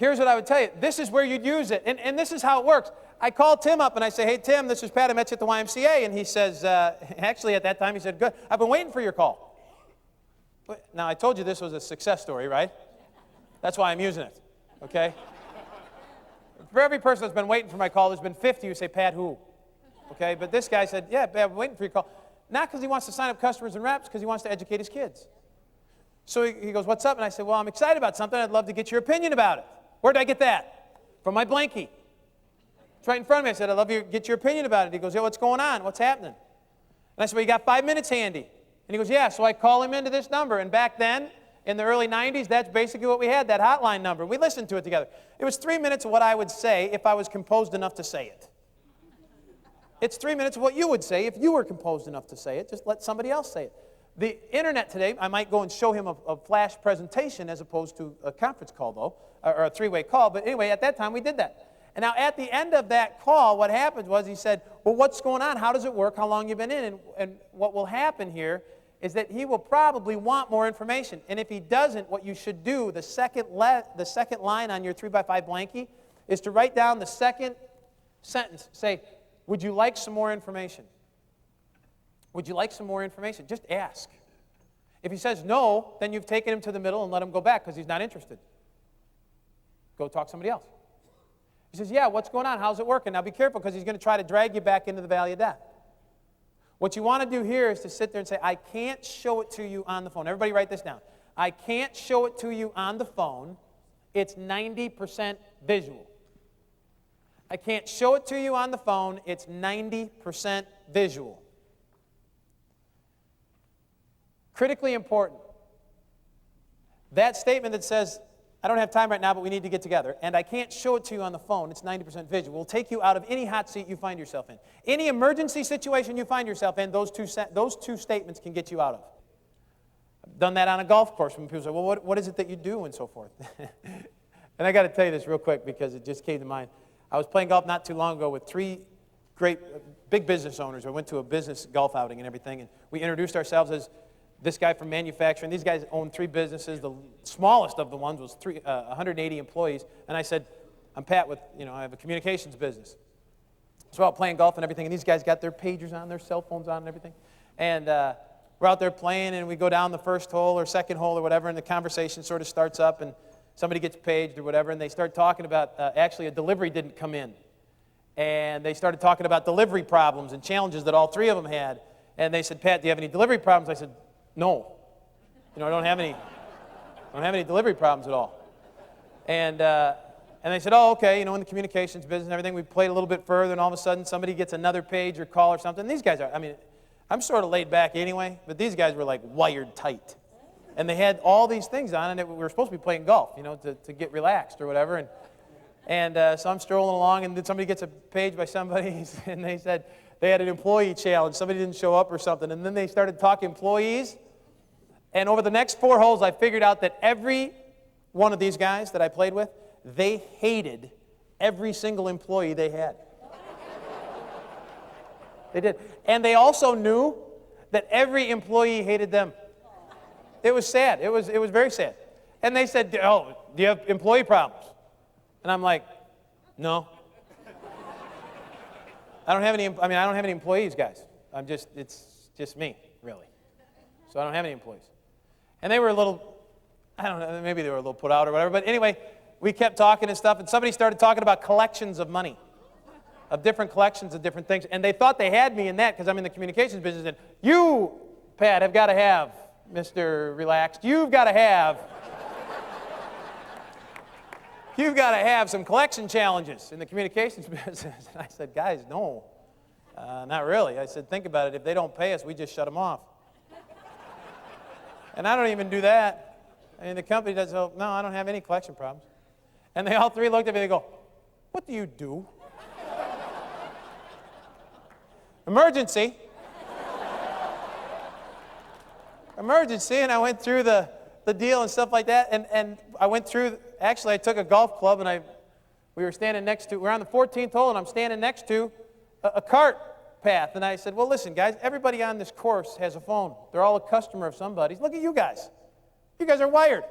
I would tell you. This is where you'd use it. And this is how it works. I call Tim up and I say, hey, Tim, this is Pat. I met you at the YMCA. And he says, actually at that time, he said, good. I've been waiting for your call. Now, I told you this was a success story, right? That's why I'm using it, okay? For every person that's been waiting for my call, there's been 50 who say, Pat, who? Okay, but this guy said, yeah, I've been waiting for your call. Not because he wants to sign up customers and reps, because he wants to educate his kids. So he goes, what's up? And I said, well, I'm excited about something. I'd love to get your opinion about it. Where did I get that? From my blankie. It's right in front of me. I said, I'd love to get your opinion about it. He goes, yeah, what's going on? What's happening? And I said, well, you got 5 minutes handy. And he goes, yeah, so I call him into this number. And back then, in the early 90s, that's basically what we had, that hotline number. We listened to it together. It was 3 minutes of what I would say if I was composed enough to say it. It's 3 minutes of what you would say if you were composed enough to say it. Just let somebody else say it. The internet today, I might go and show him a flash presentation as opposed to a conference call, though, or a three-way call. But anyway, at that time, we did that. And now at the end of that call, what happened was he said, well, what's going on? How does it work? How long you been in? And what will happen here is that he will probably want more information. And if he doesn't, what you should do, the second line on your 3x5 blankie, is to write down the second sentence. Say, would you like some more information? Would you like some more information? Just ask. If he says no, then you've taken him to the middle and let him go back because he's not interested. Go talk to somebody else. He says, yeah, what's going on? How's it working? Now be careful because he's going to try to drag you back into the valley of death. What you want to do here is to sit there and say, I can't show it to you on the phone. Everybody write this down. I can't show it to you on the phone. It's 90% visual. I can't show it to you on the phone. It's 90% visual. Critically important. That statement that says, I don't have time right now, but we need to get together, and I can't show it to you on the phone, it's 90% visual, will take you out of any hot seat you find yourself in. Any emergency situation you find yourself in, those two statements can get you out of. I've done that on a golf course when people say, well, what is it that you do, and so forth. And I got to tell you this real quick because it just came to mind. I was playing golf not too long ago with 3 great, big business owners. I went to a business golf outing and everything, and we introduced ourselves as this guy from manufacturing. These guys own 3 businesses. The smallest of the ones was 180 employees. And I said, I'm Pat with, I have a communications business. So we're out playing golf and everything, and these guys got their pagers on, their cell phones on and everything. And we're out there playing, and we go down the first hole or second hole or whatever, and the conversation sort of starts up, and somebody gets paged or whatever, and they start talking about, actually a delivery didn't come in. And they started talking about delivery problems and challenges that all 3 of them had. And they said, Pat, do you have any delivery problems? I said, no. I don't have any delivery problems at all. And they said, oh, okay, in the communications business and everything, we played a little bit further, and all of a sudden somebody gets another page or call or something. These guys I'm sort of laid back anyway, but these guys were like wired tight. And they had all these things on, and we were supposed to be playing golf, to get relaxed or whatever. And so I'm strolling along, and then somebody gets a page by somebody, and they said, they had an employee challenge. Somebody didn't show up or something, and then they started talking employees. And over the next 4 holes, I figured out that every one of these guys that I played with, they hated every single employee they had. They did. And they also knew that every employee hated them. It was sad. It was very sad. And they said, "Oh, do you have employee problems?" And I'm like, "No. I don't have any employees, guys. It's just me, really. So I don't have any employees." And they were a little, I don't know, maybe they were a little put out or whatever. But anyway, we kept talking and stuff, and somebody started talking about collections of money, of different collections of different things. And they thought they had me in that because I'm in the communications business. And you, Pat, have got to have, Mr. Relaxed, you've got to have some collection challenges in the communications business. And I said, "Guys, no, not really." I said, "Think about it. If they don't pay us, we just shut them off." And I don't even do that. I mean, the company does, "Oh, no, I don't have any collection problems." And they all three looked at me and they go, "What do you do?" Emergency. Emergency, and I went through the deal and stuff like that, and I went through, actually I took a golf club and we were standing next to, we're on the 14th hole and I'm standing next to a cart path, and I said, "Well, listen, guys, everybody on this course has a phone. They're all a customer of somebody's. Look at you guys. You guys are wired.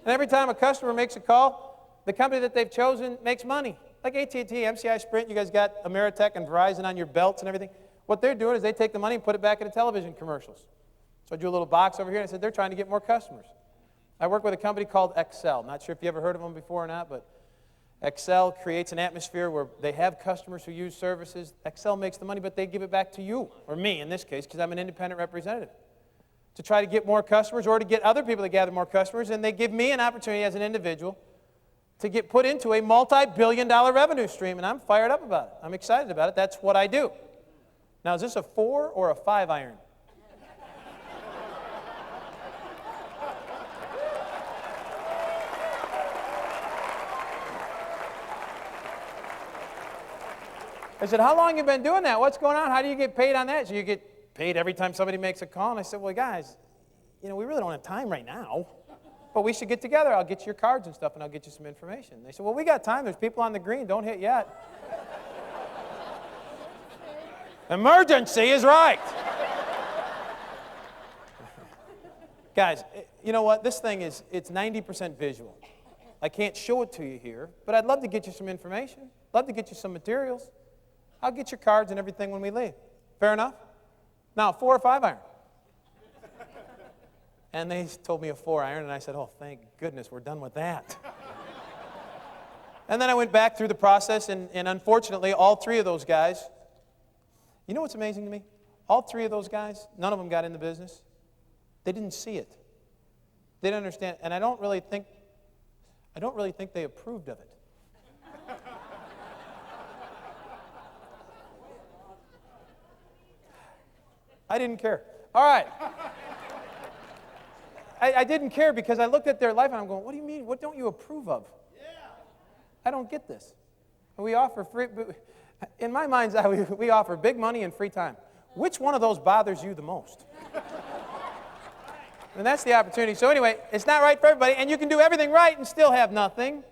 And every time a customer makes a call, the company that they've chosen makes money. Like AT&T, MCI, Sprint, you guys got Ameritech and Verizon on your belts and everything. What they're doing is they take the money and put it back into television commercials." So I drew a little box over here and I said, "They're trying to get more customers." I work with a company called Excel. Not sure if you ever heard of them before or not, but Excel creates an atmosphere where they have customers who use services. Excel makes the money, but they give it back to you, or me in this case, because I'm an independent representative, to try to get more customers or to get other people to gather more customers, and they give me an opportunity as an individual to get put into a multi-billion-dollar revenue stream, and I'm fired up about it. I'm excited about it. That's what I do. Now, is this a 4 or a 5 iron? I said, "How long have you been doing that? What's going on? How do you get paid on that?" "So you get paid every time somebody makes a call." And I said, "Well, guys, we really don't have time right now, but we should get together. I'll get you your cards and stuff, and I'll get you some information." They said, "Well, we got time. There's people on the green. Don't hit yet." Emergency is right. Guys, you know what? This thing it's 90% visual. I can't show it to you here, but I'd love to get you some information. Love to get you some materials. I'll get your cards and everything when we leave. Fair enough? Now, 4 or 5 iron. And they told me a 4 iron, and I said, "Oh, thank goodness we're done with that." And then I went back through the process, and unfortunately, all 3 of those guys, you know what's amazing to me? All 3 of those guys, none of them got in the business. They didn't see it. They didn't understand, and I don't really think they approved of it. I didn't care. All right. I didn't care because I looked at their life and I'm going, "What do you mean? What don't you approve of?" I don't get this. We offer free, in my mind's eye, we offer big money and free time. Which one of those bothers you the most? And that's the opportunity. So anyway, it's not right for everybody, and you can do everything right and still have nothing.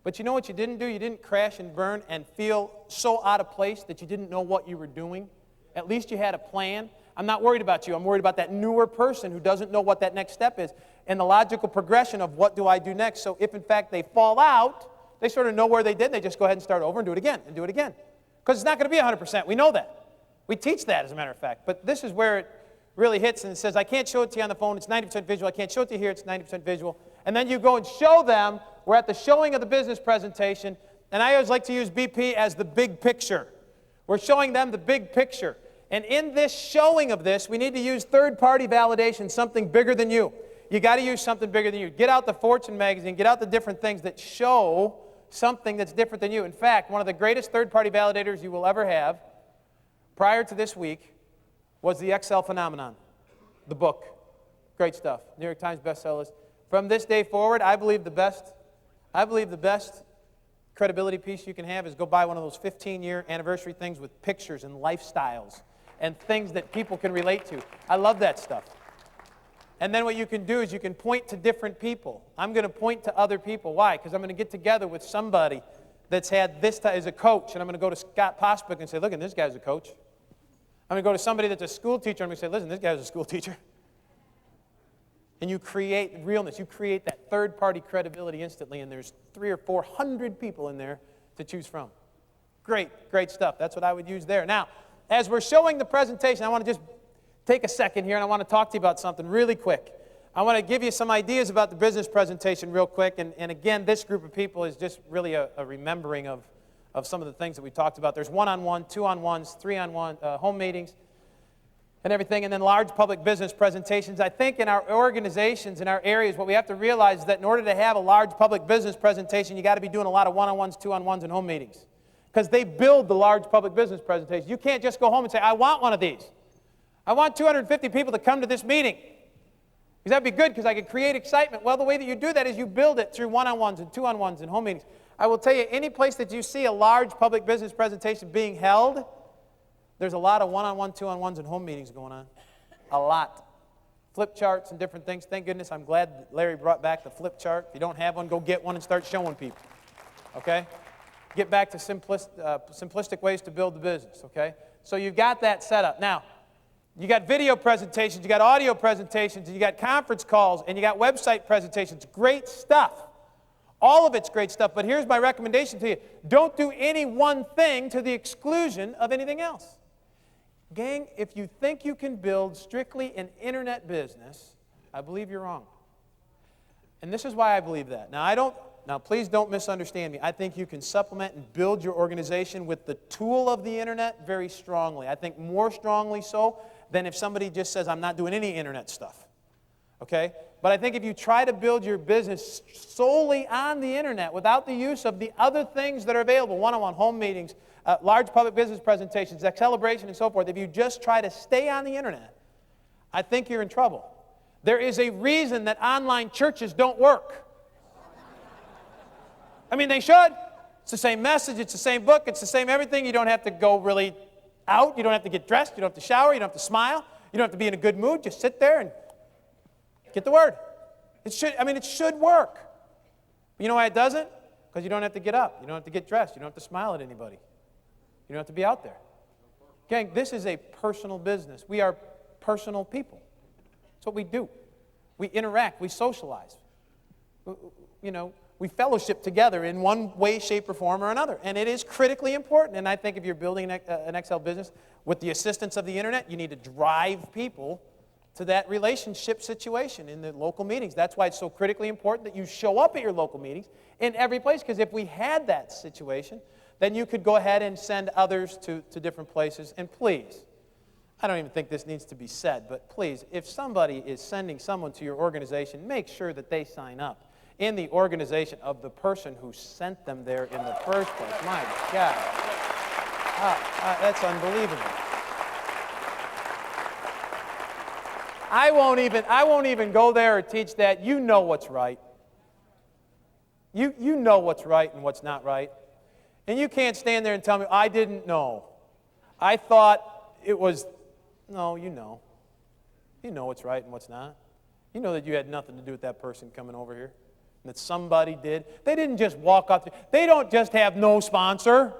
But you know what you didn't do? You didn't crash and burn and feel so out of place that you didn't know what you were doing. At least you had a plan. I'm not worried about you. I'm worried about that newer person who doesn't know what that next step is and the logical progression of what do I do next. So if, in fact, they fall out, they sort of know where they did. They just go ahead and start over and do it again and do it again. Because it's not going to be 100%. We know that. We teach that, as a matter of fact. But this is where it really hits, and it says, "I can't show it to you on the phone. It's 90% visual. I can't show it to you here. It's 90% visual." And then you go and show them. We're at the showing of the business presentation, and I always like to use BP as the big picture. We're showing them the big picture. And in this showing of this, we need to use third-party validation, something bigger than you. You got to use something bigger than you. Get out the Fortune magazine. Get out the different things that show something that's different than you. In fact, one of the greatest third-party validators you will ever have prior to this week was the Excel phenomenon, the book. Great stuff. New York Times bestseller list. From this day forward, I believe the best credibility piece you can have is go buy one of those 15-year anniversary things with pictures and lifestyles and things that people can relate to. I love that stuff. And then what you can do is you can point to different people. I'm going to point to other people. Why? Because I'm going to get together with somebody that's had this as a coach, and I'm going to go to Scott Posbeck and say, look, this guy's a coach. I'm going to go to somebody that's a school teacher, and I'm going to say, listen, this guy's a school teacher. And you create realness. You create that third-party credibility instantly, and there's 300 or 400 people in there to choose from. Great, great stuff. That's what I would use there. Now, as we're showing the presentation, I want to just take a second here, and I want to talk to you about something really quick. I want to give you some ideas about the business presentation real quick, and again, this group of people is just really a remembering of some of the things that we talked about. There's one-on-one, two-on-ones, three-on-one, home meetings, and everything, and then large public business presentations. I think in our organizations, in our areas, what we have to realize is that in order to have a large public business presentation, you got to be doing a lot of one-on-ones, two-on-ones, and home meetings, because they build the large public business presentation. You can't just go home and say, I want one of these. I want 250 people to come to this meeting, because that'd be good because I could create excitement. Well, the way that you do that is you build it through one-on-ones and two-on-ones and home meetings. I will tell you, any place that you see a large public business presentation being held, there's a lot of one-on-one, two-on-ones, and home meetings going on. A lot. Flip charts and different things. Thank goodness I'm glad that Larry brought back the flip chart. If you don't have one, go get one and start showing people. Okay? Get back to simplistic ways to build the business. Okay? So you've got that set up. Now, you got video presentations, you got audio presentations, you got conference calls, and you got website presentations. Great stuff. All of it's great stuff, but here's my recommendation to you. Don't do any one thing to the exclusion of anything else. Gang, if you think you can build strictly an internet business, I believe you're wrong. And this is why I believe that. Now please don't misunderstand me. I think you can supplement and build your organization with the tool of the internet very strongly. I think more strongly so than if somebody just says, I'm not doing any internet stuff. Okay? But I think if you try to build your business solely on the internet without the use of the other things that are available, one-on-one home meetings, large public business presentations, celebration, and so forth, if you just try to stay on the internet, I think you're in trouble. There is a reason that online churches don't work. I mean, they should. It's the same message, it's the same book, it's the same everything. You don't have to go really out. You don't have to get dressed. You don't have to shower. You don't have to smile. You don't have to be in a good mood. Just sit there and get the word. It should work. But you know why it doesn't? Because you don't have to get up. You don't have to get dressed. You don't have to smile at anybody. You don't have to be out there. Gang, this is a personal business. We are personal people. That's what we do. We interact. We socialize. We fellowship together in one way, shape, or form or another. And it is critically important. And I think if you're building an Excel business with the assistance of the internet, you need to drive people to that relationship situation in the local meetings. That's why it's so critically important that you show up at your local meetings in every place. Because if we had that situation, then you could go ahead and send others to different places. And please, I don't even think this needs to be said, but please, if somebody is sending someone to your organization, make sure that they sign up in the organization of the person who sent them there in the first place. My God. That's unbelievable. I won't even go there or teach that. You know what's right. You know what's right and what's not right. And you can't stand there and tell me, I didn't know. I thought it was, no, you know. You know what's right and what's not. You know that you had nothing to do with that person coming over here. That somebody did. They didn't just walk up there. They don't just have no sponsor.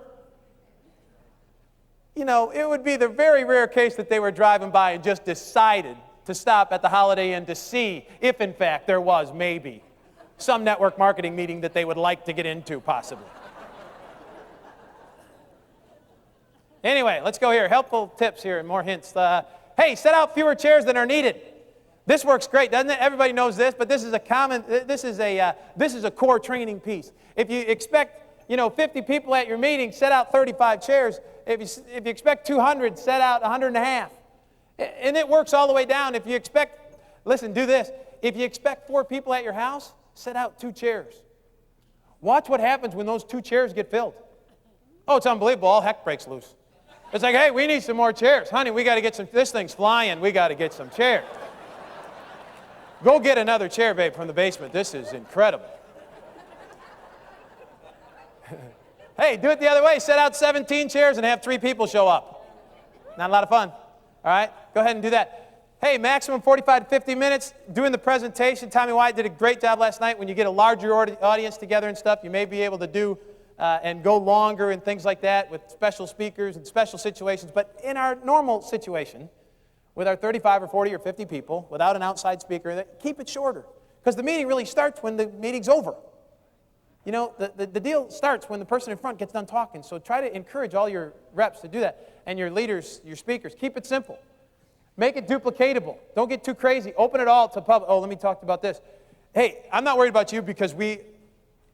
It would be the very rare case that they were driving by and just decided to stop at the Holiday Inn to see if, in fact, there was maybe some network marketing meeting that they would like to get into, possibly. Anyway, let's go here. Helpful tips here and more hints. Hey, set out fewer chairs than are needed. This works great, doesn't it? Everybody knows this, but this is a core training piece. If you expect, 50 people at your meeting, set out 35 chairs. If you expect 200, set out 150. And it works all the way down. If you expect, listen, do this. If you expect 4 people at your house, set out 2 chairs. Watch what happens when those 2 chairs get filled. Oh, it's unbelievable. All heck breaks loose. It's like, hey, we need some more chairs. Honey, we got to get this thing's flying. We got to get some chairs. Go get another chair, babe, from the basement. This is incredible. Hey, do it the other way. Set out 17 chairs and have 3 people show up. Not a lot of fun. All right? Go ahead and do that. Hey, maximum 45 to 50 minutes doing the presentation. Tommy White did a great job last night. When you get a larger audience together and stuff, you may be able to do and go longer and things like that with special speakers and special situations. But in our normal situation, with our 35 or 40 or 50 people, without an outside speaker, keep it shorter. Because the meeting really starts when the meeting's over. You know, the deal starts when the person in front gets done talking. So try to encourage all your reps to do that. And your leaders, your speakers, keep it simple. Make it duplicatable. Don't get too crazy. Open it all to public. Oh, let me talk about this. Hey, I'm not worried about you because we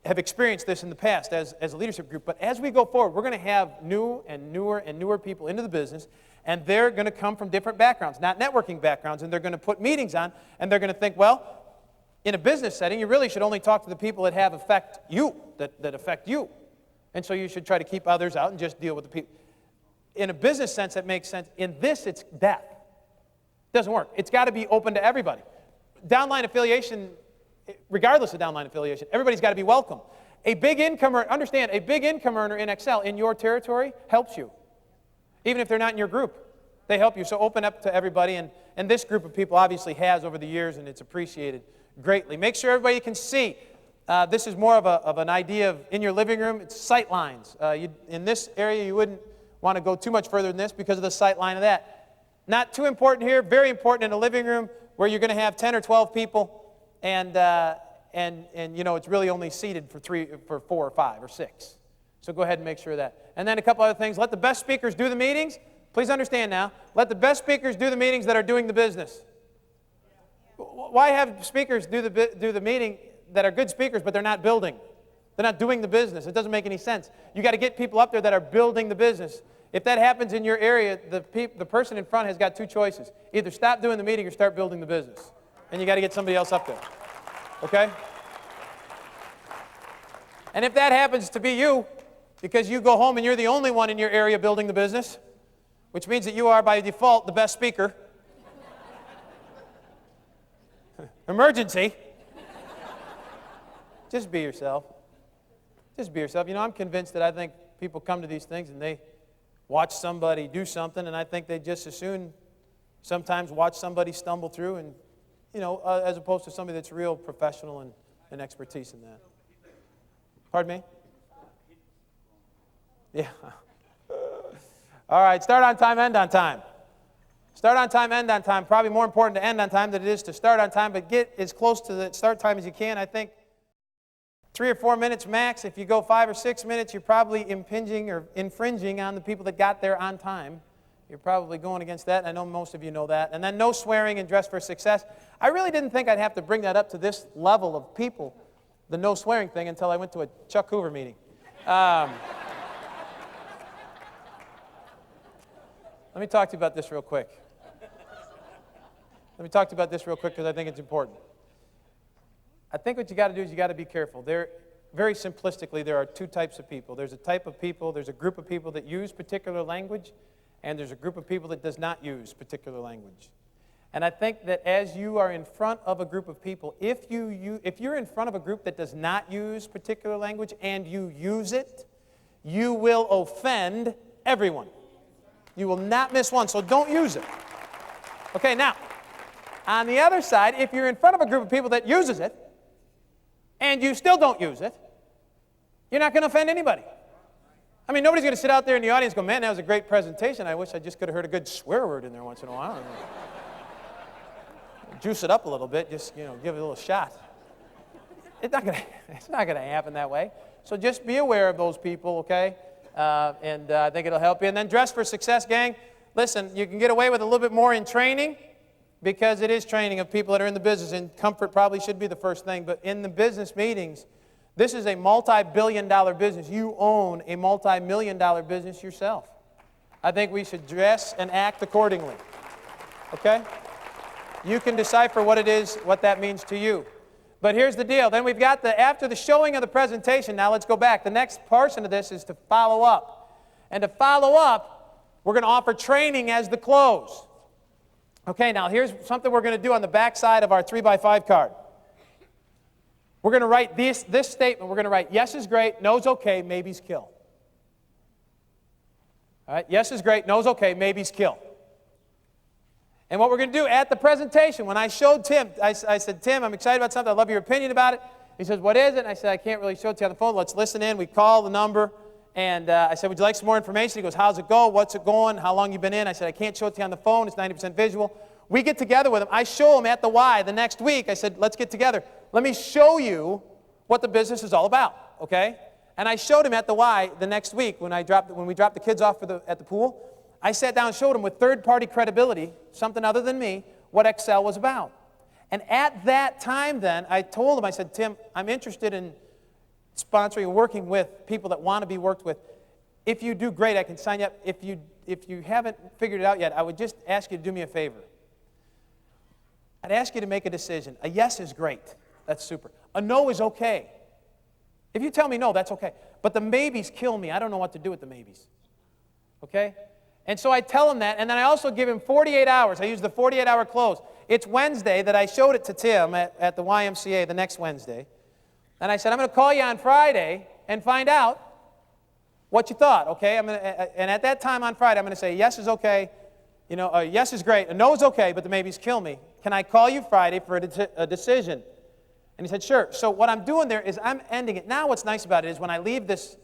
have experienced this in the past as a leadership group. But as we go forward, we're going to have new and newer people into the business. And they're going to come from different backgrounds, not networking backgrounds. And they're going to put meetings on. And they're going to think, well, in a business setting, you really should only talk to the people that have affect you, that affect you. And so you should try to keep others out and just deal with the people. In a business sense, that makes sense. In this, it's death. It doesn't work. It's got to be open to everybody. Downline affiliation, regardless of downline affiliation, everybody's got to be welcome. A big income earner, understand, a big income earner in Excel in your territory helps you. Even if they're not in your group, they help you. So open up to everybody. And this group of people obviously has over the years, and it's appreciated greatly. Make sure everybody can see. This is more of an idea of in your living room. It's sight lines. In this area, you wouldn't want to go too much further than this because of the sight line of that. Not too important here. Very important in a living room where you're going to have 10 or 12 people, and you know it's really only seated for 4 or 5 or 6. So go ahead and make sure of that. And then a couple other things. Let the best speakers do the meetings. Please understand now. Let the best speakers do the meetings that are doing the business. Why have speakers do the meeting that are good speakers, but they're not building? They're not doing the business. It doesn't make any sense. You got to get people up there that are building the business. If that happens in your area, the person in front has got 2 choices. Either stop doing the meeting or start building the business. And you got to get somebody else up there. Okay? And if that happens to be you, because you go home and you're the only one in your area building the business, which means that you are by default the best speaker. Emergency. Just be yourself. Just be yourself. You know, I'm convinced that I think people come to these things and they watch somebody do something, and I think they just as soon sometimes watch somebody stumble through, and you know, as opposed to somebody that's real professional and expertise in that. Pardon me? Yeah. All right, start on time, end on time. Start on time, end on time. Probably more important to end on time than it is to start on time, but get as close to the start time as you can. I think 3 or 4 minutes max. If you go 5 or 6 minutes, you're probably impinging or infringing on the people that got there on time. You're probably going against that, and I know most of you know that. And then no swearing and dress for success. I really didn't think I'd have to bring that up to this level of people, the no swearing thing, until I went to a Chuck Hoover meeting. Let me talk to you about this real quick. Let me talk to you about this real quick because I think it's important. I think what you got to do is you got to be careful. Very simplistically, there are 2 types of people. There's a type of people, there's a group of people that use particular language, and there's a group of people that does not use particular language. And I think that as you are in front of a group of people, if you're in front of a group that does not use particular language and you use it, you will offend everyone. You will not miss one, so don't use it. Okay, now, on the other side, if you're in front of a group of people that uses it, and you still don't use it, you're not going to offend anybody. I mean, nobody's going to sit out there in the audience and go, man, that was a great presentation. I wish I just could have heard a good swear word in there once in a while. Juice it up a little bit, just, you know, give it a little shot. It's not going to happen that way. So just be aware of those people, okay? And I think it'll help you. And then dress for success, gang. Listen, you can get away with a little bit more in training because it is training of people that are in the business, and comfort probably should be the first thing. But in the business meetings, this is a multi-billion-dollar business. You own a multi-million-dollar business yourself. I think we should dress and act accordingly. Okay? You can decipher what it is, what that means to you. But here's the deal. Then we've got after the showing of the presentation, now let's go back. The next portion of this is to follow up. And to follow up, we're going to offer training as the close. Okay, now here's something we're going to do on the back side of our 3x5 card. We're going to write this statement. We're going to write, yes is great, no's okay, maybe's kill. All right, yes is great, no's okay, maybe's kill. And what we're going to do at the presentation, when I showed Tim, I said, Tim, I'm excited about something. I'd love your opinion about it. He says, what is it? And I said, I can't really show it to you on the phone. Let's listen in. We call the number. And I said, would you like some more information? He goes, how's it go? What's it going? How long you been in? I said, I can't show it to you on the phone. It's 90% visual. We get together with him. I show him at the Y the next week. I said, let's get together. Let me show you what the business is all about, okay? And I showed him at the Y the next week when we dropped the kids off at the pool. I sat down and showed him with third-party credibility, something other than me, what Excel was about. And at that time then, I told him, I said, Tim, I'm interested in sponsoring and working with people that want to be worked with. If you do great, I can sign you up. If you haven't figured it out yet, I would just ask you to do me a favor. I'd ask you to make a decision. A yes is great. That's super. A no is okay. If you tell me no, that's okay. But the maybes kill me. I don't know what to do with the maybes. Okay? And so I tell him that, and then I also give him 48 hours. I use the 48-hour close. It's Wednesday that I showed it to Tim at the YMCA the next Wednesday. And I said, I'm going to call you on Friday and find out what you thought, okay? And at that time on Friday, I'm going to say, yes is okay, yes is great, a no is okay, but the maybes kill me. Can I call you Friday for a decision? And he said, sure. So what I'm doing there is I'm ending it. Now what's nice about it is when I leave this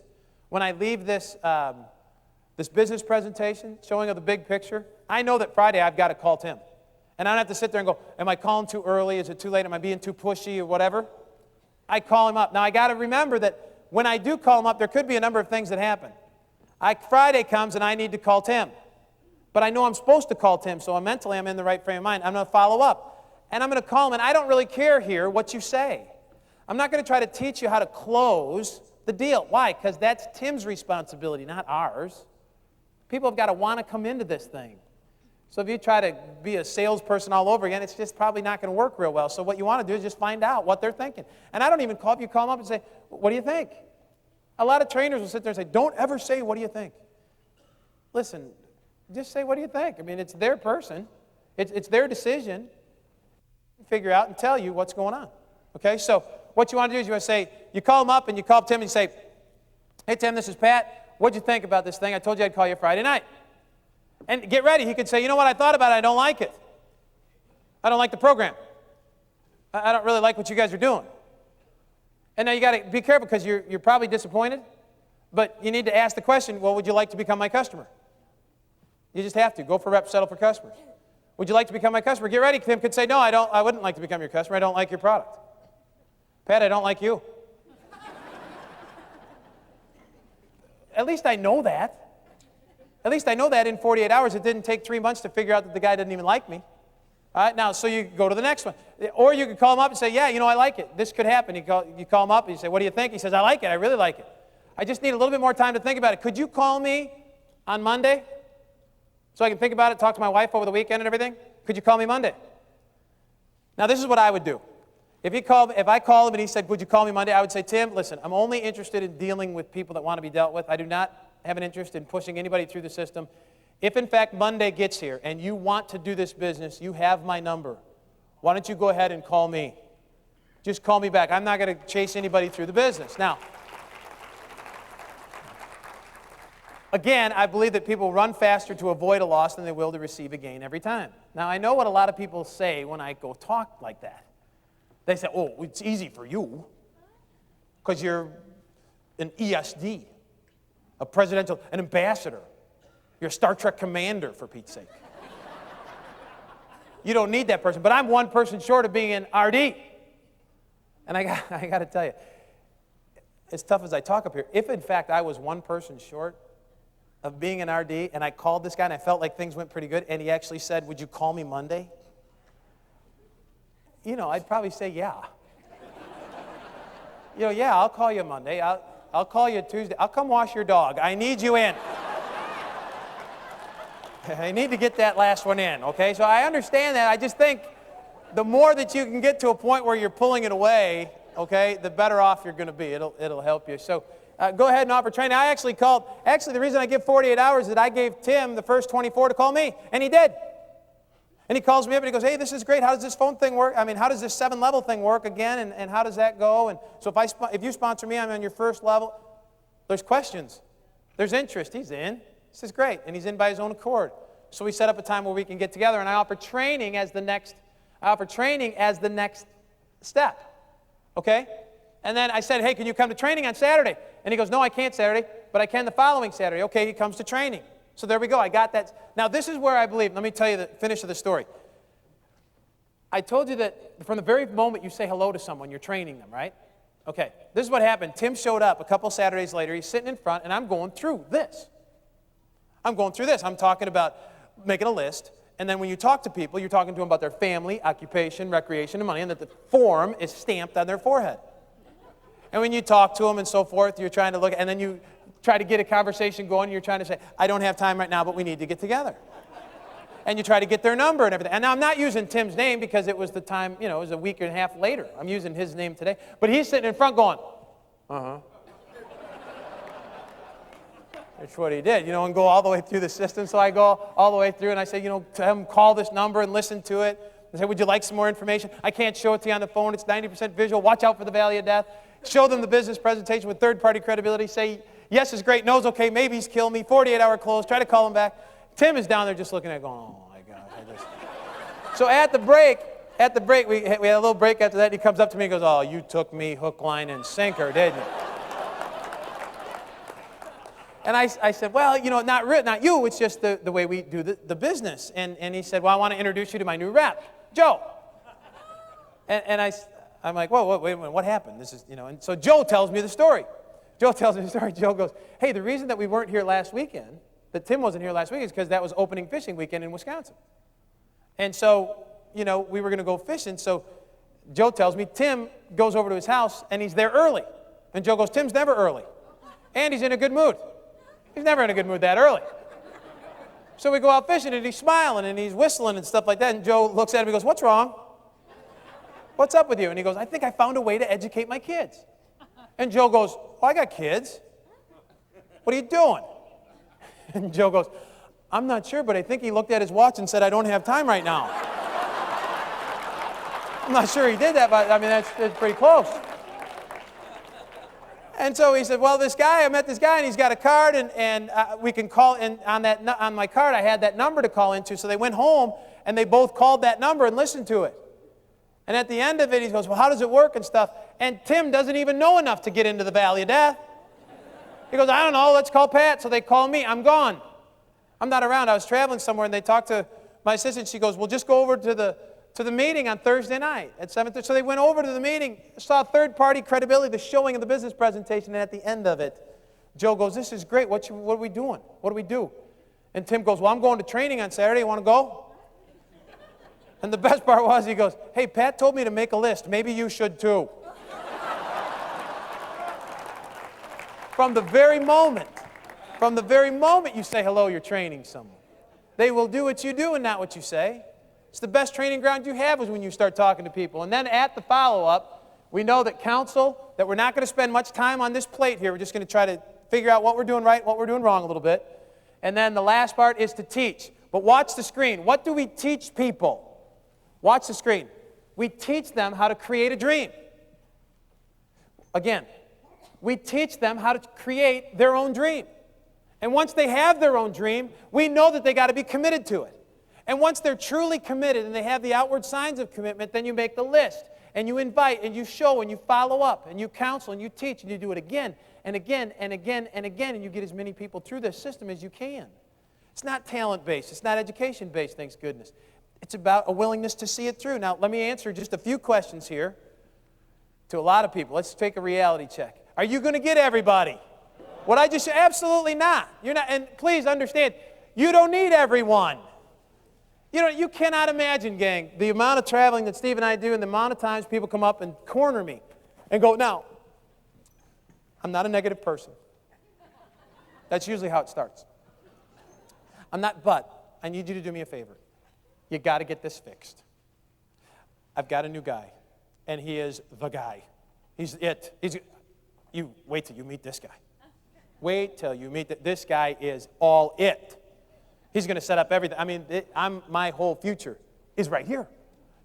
business presentation, showing of the big picture, I know that Friday I've got to call Tim. And I don't have to sit there and go, am I calling too early? Is it too late? Am I being too pushy or whatever? I call him up. Now I got to remember that when I do call him up, there could be a number of things that happen. Friday comes and I need to call Tim. But I know I'm supposed to call Tim, so mentally I'm in the right frame of mind. I'm going to follow up. And I'm going to call him, and I don't really care here what you say. I'm not going to try to teach you how to close the deal. Why? Because that's Tim's responsibility, not ours. People have got to want to come into this thing. So if you try to be a salesperson all over again, it's just probably not going to work real well. So what you want to do is just find out what they're thinking. And I don't even call them up and say, what do you think? A lot of trainers will sit there and say, don't ever say, what do you think? Listen, just say, what do you think? I mean, it's their person. It's their decision. Figure out and tell you what's going on. Okay, so what you want to do is you want to say, you call them up and you call Tim and you say, hey Tim, this is Pat. What'd you think about this thing? I told you I'd call you Friday night. And get ready. He could say, you know what, I thought about it. I don't like it. I don't like the program. I don't really like what you guys are doing. And now you got to be careful because you're probably disappointed, but you need to ask the question, well, would you like to become my customer? You just have to. Go for rep, settle for customers. Would you like to become my customer? Get ready. Tim could say, no, I wouldn't like to become your customer. I don't like your product. Pat, I don't like you. At least I know that. At least I know that in 48 hours. It didn't take 3 months to figure out that the guy didn't even like me. All right, now, so you go to the next one. Or you could call him up and say, yeah, I like it. This could happen. You call him up and you say, what do you think? He says, I like it. I really like it. I just need a little bit more time to think about it. Could you call me on Monday so I can think about it, talk to my wife over the weekend and everything? Could you call me Monday? Now, this is what I would do. If I called him and he said, would you call me Monday? I would say, Tim, listen, I'm only interested in dealing with people that want to be dealt with. I do not have an interest in pushing anybody through the system. If, in fact, Monday gets here and you want to do this business, you have my number. Why don't you go ahead and call me? Just call me back. I'm not going to chase anybody through the business. Now, again, I believe that people run faster to avoid a loss than they will to receive a gain every time. Now, I know what a lot of people say when I go talk like that. They say, oh, it's easy for you because you're an ESD, an ambassador. You're a Star Trek commander, for Pete's sake. You don't need that person. But I'm one person short of being an RD. And I got to tell you, as tough as I talk up here, if in fact I was one person short of being an RD and I called this guy and I felt like things went pretty good and he actually said, would you call me Monday? I'd probably say, yeah. Yeah, I'll call you Monday. I'll call you Tuesday. I'll come wash your dog. I need you in. I need to get that last one in, okay? So I understand that. I just think the more that you can get to a point where you're pulling it away, okay, the better off you're going to be. It'll help you. So go ahead and offer training. Actually, the reason I give 48 hours is that I gave Tim the first 24 to call me, and he did. And he calls me up and he goes, hey, this is great. How does this phone thing work? I mean, how does this 7-level thing work again? And how does that go? And so if you sponsor me, I'm on your first level. There's questions. There's interest. He's in. This is great. And he's in by his own accord. So we set up a time where we can get together, and I offer training as the next step. Okay? And then I said, hey, can you come to training on Saturday? And he goes, no, I can't Saturday, but I can the following Saturday. Okay, he comes to training. So there we go. I got that. Now, this is where I believe. Let me tell you the finish of the story. I told you that from the very moment you say hello to someone, you're training them, right? Okay, this is what happened. Tim showed up a couple Saturdays later. He's sitting in front, and I'm going through this. I'm talking about making a list. And then when you talk to people, you're talking to them about their family, occupation, recreation, and money, and that the form is stamped on their forehead. And when you talk to them and so forth, you're trying to look, and then you try to get a conversation going, and you're trying to say, I don't have time right now, but we need to get together. And you try to get their number and everything. And now I'm not using Tim's name because it was the time, it was a week and a half later. I'm using his name today. But he's sitting in front going, uh-huh. That's what he did, and go all the way through the system. So I go all the way through and I say, to him, call this number and listen to it. I say, would you like some more information? I can't show it to you on the phone. It's 90% visual. Watch out for the valley of death. Show them the business presentation with third-party credibility. Say, yes is great, no's okay, maybe's kill me, 48-hour close. Try to call him back. Tim is down there just looking at it going, oh, my gosh. So at the break, we had a little break after that, and he comes up to me and goes, oh, you took me hook, line, and sinker, didn't you? And I said, well, not you, it's just the way we do the business. And he said, well, I want to introduce you to my new rep, Joe. And I'm like, whoa, wait a minute, what happened? This is, and so Joe tells me the story. Joe goes, hey, the reason that we weren't here last weekend, that Tim wasn't here last week, is because that was opening fishing weekend in Wisconsin. And so, we were going to go fishing. So Joe tells me Tim goes over to his house, and he's there early. And Joe goes, Tim's never early. And he's in a good mood. He's never in a good mood that early. So we go out fishing, and he's smiling, and he's whistling and stuff like that. And Joe looks at him and goes, what's wrong? What's up with you? And he goes, I think I found a way to educate my kids. And Joe goes, oh, I got kids. What are you doing? And Joe goes, I'm not sure, but I think he looked at his watch and said, I don't have time right now. I'm not sure he did that, but I mean, that's pretty close. And so he said, well, I met this guy, and he's got a card, and we can call, and on my card, I had that number to call into. So they went home, and they both called that number and listened to it. And at the end of it, he goes, well, how does it work and stuff? And Tim doesn't even know enough to get into the valley of death. He goes, I don't know, let's call Pat. So they call me. I'm gone. I'm not around. I was traveling somewhere, and they talked to my assistant. She goes, well, just go over to the meeting on Thursday night at 7:30. So they went over to the meeting, saw third-party credibility, the showing of the business presentation, and at the end of it, Joe goes, this is great. What are we doing? What do we do? And Tim goes, well, I'm going to training on Saturday. You want to go? And the best part was, he goes, hey, Pat told me to make a list. Maybe you should too. From the very moment you say hello, you're training someone. They will do what you do and not what you say. It's the best training ground you have is when you start talking to people. And then at the follow-up, we know that that we're not going to spend much time on this plate here. We're just going to try to figure out what we're doing right, what we're doing wrong a little bit. And then the last part is to teach. But watch the screen. What do we teach people? Watch the screen. We teach them how to create a dream. Again, we teach them how to create their own dream. And once they have their own dream, we know that they got to be committed to it. And once they're truly committed and they have the outward signs of commitment, then you make the list. And you invite and you show and you follow up and you counsel and you teach and you do it again and again and again and again. And you get as many people through this system as you can. It's not talent-based. It's not education-based, thank goodness. It's about a willingness to see it through. Now, let me answer just a few questions here to a lot of people. Let's take a reality check. Are you going to get everybody? What I just said? Absolutely not. You're not. And please understand, you don't need everyone. You cannot imagine, gang, the amount of traveling that Steve and I do and the amount of times people come up and corner me and go, now, I'm not a negative person. That's usually how it starts. But I need you to do me a favor. You got to get this fixed. I've got a new guy, and he is the guy. He's it. You wait till you meet this guy. Wait till you meet this guy is all it. He's going to set up everything. I mean, I'm my whole future is right here.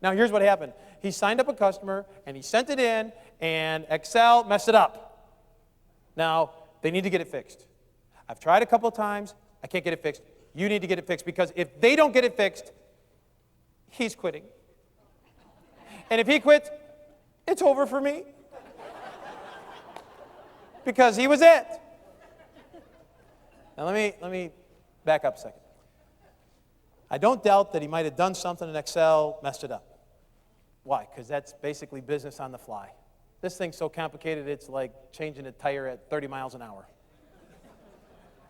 Now, here's what happened. He signed up a customer, and he sent it in, and Excel messed it up. Now, they need to get it fixed. I've tried a couple of times. I can't get it fixed. You need to get it fixed, because if they don't get it fixed, he's quitting. And if he quits, it's over for me. Because he was it. Now, let me back up a second. I don't doubt that he might have done something in Excel, messed it up. Why? Because that's basically business on the fly. This thing's so complicated, it's like changing a tire at 30 miles an hour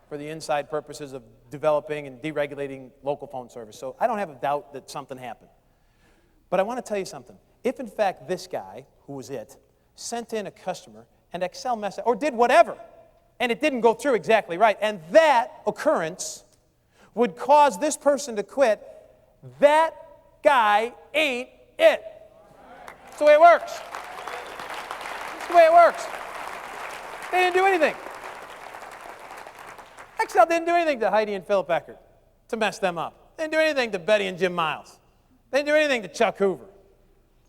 for the inside purposes of developing and deregulating local phone service. So I don't have a doubt that something happened. But I want to tell you something. If, in fact, this guy, who was it, sent in a customer and Excel messed up, or did whatever, and it didn't go through exactly right, and that occurrence would cause this person to quit, that guy ain't it. That's the way it works. That's the way it works. They didn't do anything. Excel didn't do anything to Heidi and Philip Eckert to mess them up. They didn't do anything to Betty and Jim Miles. They didn't do anything to Chuck Hoover,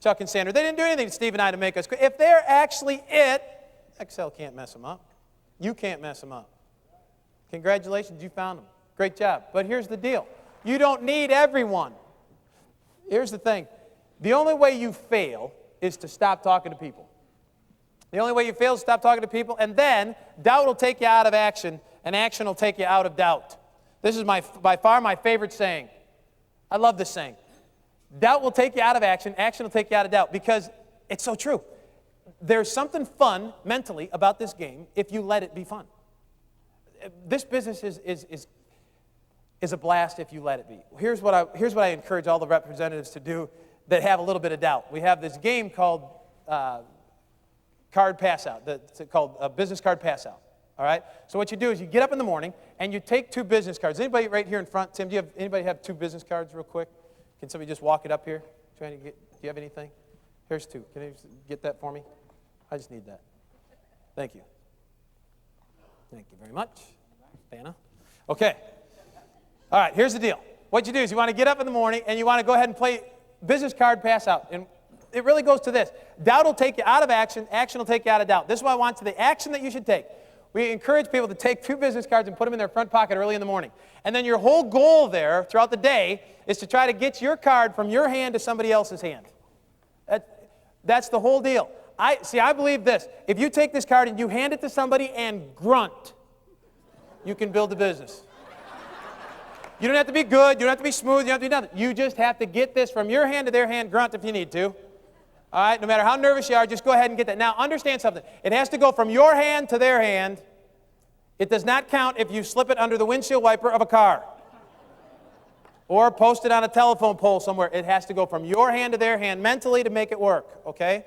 Chuck and Sandra. They didn't do anything to Steve and I to make us quit. If they're actually it, Excel can't mess them up. You can't mess them up. Congratulations, you found them. Great job. But here's the deal. You don't need everyone. Here's the thing. The only way you fail is to stop talking to people. The only way you fail is to stop talking to people, and then doubt will take you out of action, and action will take you out of doubt. This is by far my favorite saying. I love this saying. Doubt will take you out of action will take you out of doubt, because it's so true. There's something fun mentally about this game if you let it be fun. This business is a blast if you let it be. Here's what I encourage all the representatives to do that have a little bit of doubt. We have this game called card pass out. It's called business card pass out. All right? So what you do is you get up in the morning and you take 2 business cards. Anybody right here in front? Tim, anybody have 2 business cards real quick? Can somebody just walk it up here? Do you have anything? Here's 2. Can you get that for me? I just need that. Thank you. Thank you very much, Dana. Okay. All right, here's the deal. What you do is you want to get up in the morning and you want to go ahead and play business card pass out. And it really goes to this. Doubt will take you out of action. Action will take you out of doubt. This is what I want to the action that you should take. We encourage people to take 2 business cards and put them in their front pocket early in the morning. And then your whole goal there throughout the day is to try to get your card from your hand to somebody else's hand. That's the whole deal. I believe this. If you take this card and you hand it to somebody and grunt, you can build a business. You don't have to be good. You don't have to be smooth. You don't have to do nothing. You just have to get this from your hand to their hand, grunt if you need to. All right? No matter how nervous you are, just go ahead and get that. Now, understand something. It has to go from your hand to their hand. It does not count if you slip it under the windshield wiper of a car or post it on a telephone pole somewhere. It has to go from your hand to their hand mentally to make it work, okay?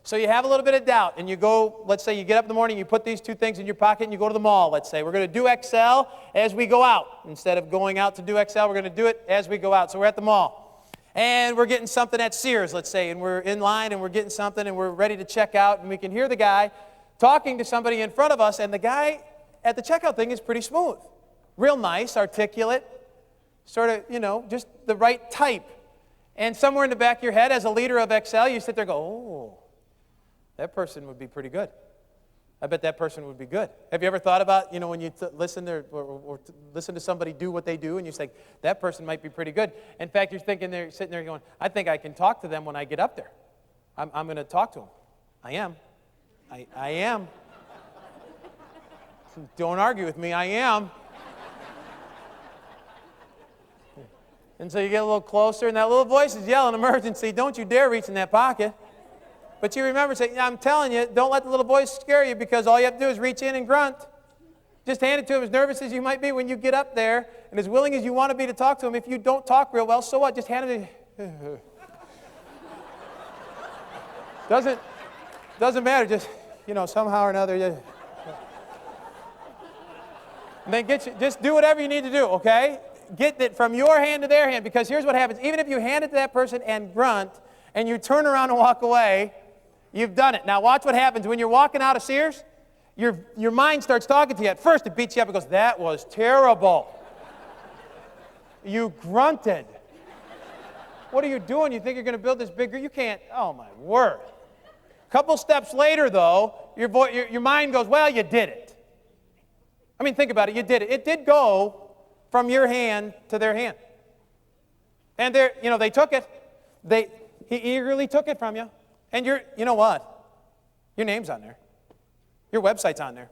So you have a little bit of doubt, and you go, let's say you get up in the morning, you put these 2 things in your pocket, and you go to the mall, let's say. We're going to do Excel as we go out. Instead of going out to do Excel, we're going to do it as we go out. So we're at the mall, and we're getting something at Sears, let's say, and we're in line, and we're getting something, and we're ready to check out, and we can hear the guy talking to somebody in front of us, and the guy at the checkout thing is pretty smooth. Real nice, articulate, sort of, just the right type. And somewhere in the back of your head, as a leader of Excel, you sit there and go, oh, that person would be pretty good. I bet that person would be good. Have you ever thought about, when you listen to somebody do what they do, and you say, that person might be pretty good. In fact, you're sitting there going, I think I can talk to them when I get up there. I'm going to talk to them. I am. I am. Don't argue with me. I am. And so you get a little closer, and that little voice is yelling, emergency, don't you dare reach in that pocket. But you remember saying, I'm telling you, don't let the little voice scare you, because all you have to do is reach in and grunt. Just hand it to him, as nervous as you might be when you get up there, and as willing as you want to be to talk to him. If you don't talk real well, so what? Just hand it to Doesn't matter, just, somehow or another. And then just do whatever you need to do, okay? Get it from your hand to their hand, because here's what happens. Even if you hand it to that person and grunt, and you turn around and walk away, you've done it. Now watch what happens when you're walking out of Sears. Your mind starts talking to you. At first it beats you up. It goes, that was terrible. You grunted. What are you doing? You think you're going to build this big group? You can't. Oh, my word. A couple steps later, though, your mind goes, well, you did it. I mean, think about it. You did it. It did go from your hand to their hand. And they took it. He eagerly took it from you. And you know what? Your name's on there. Your website's on there.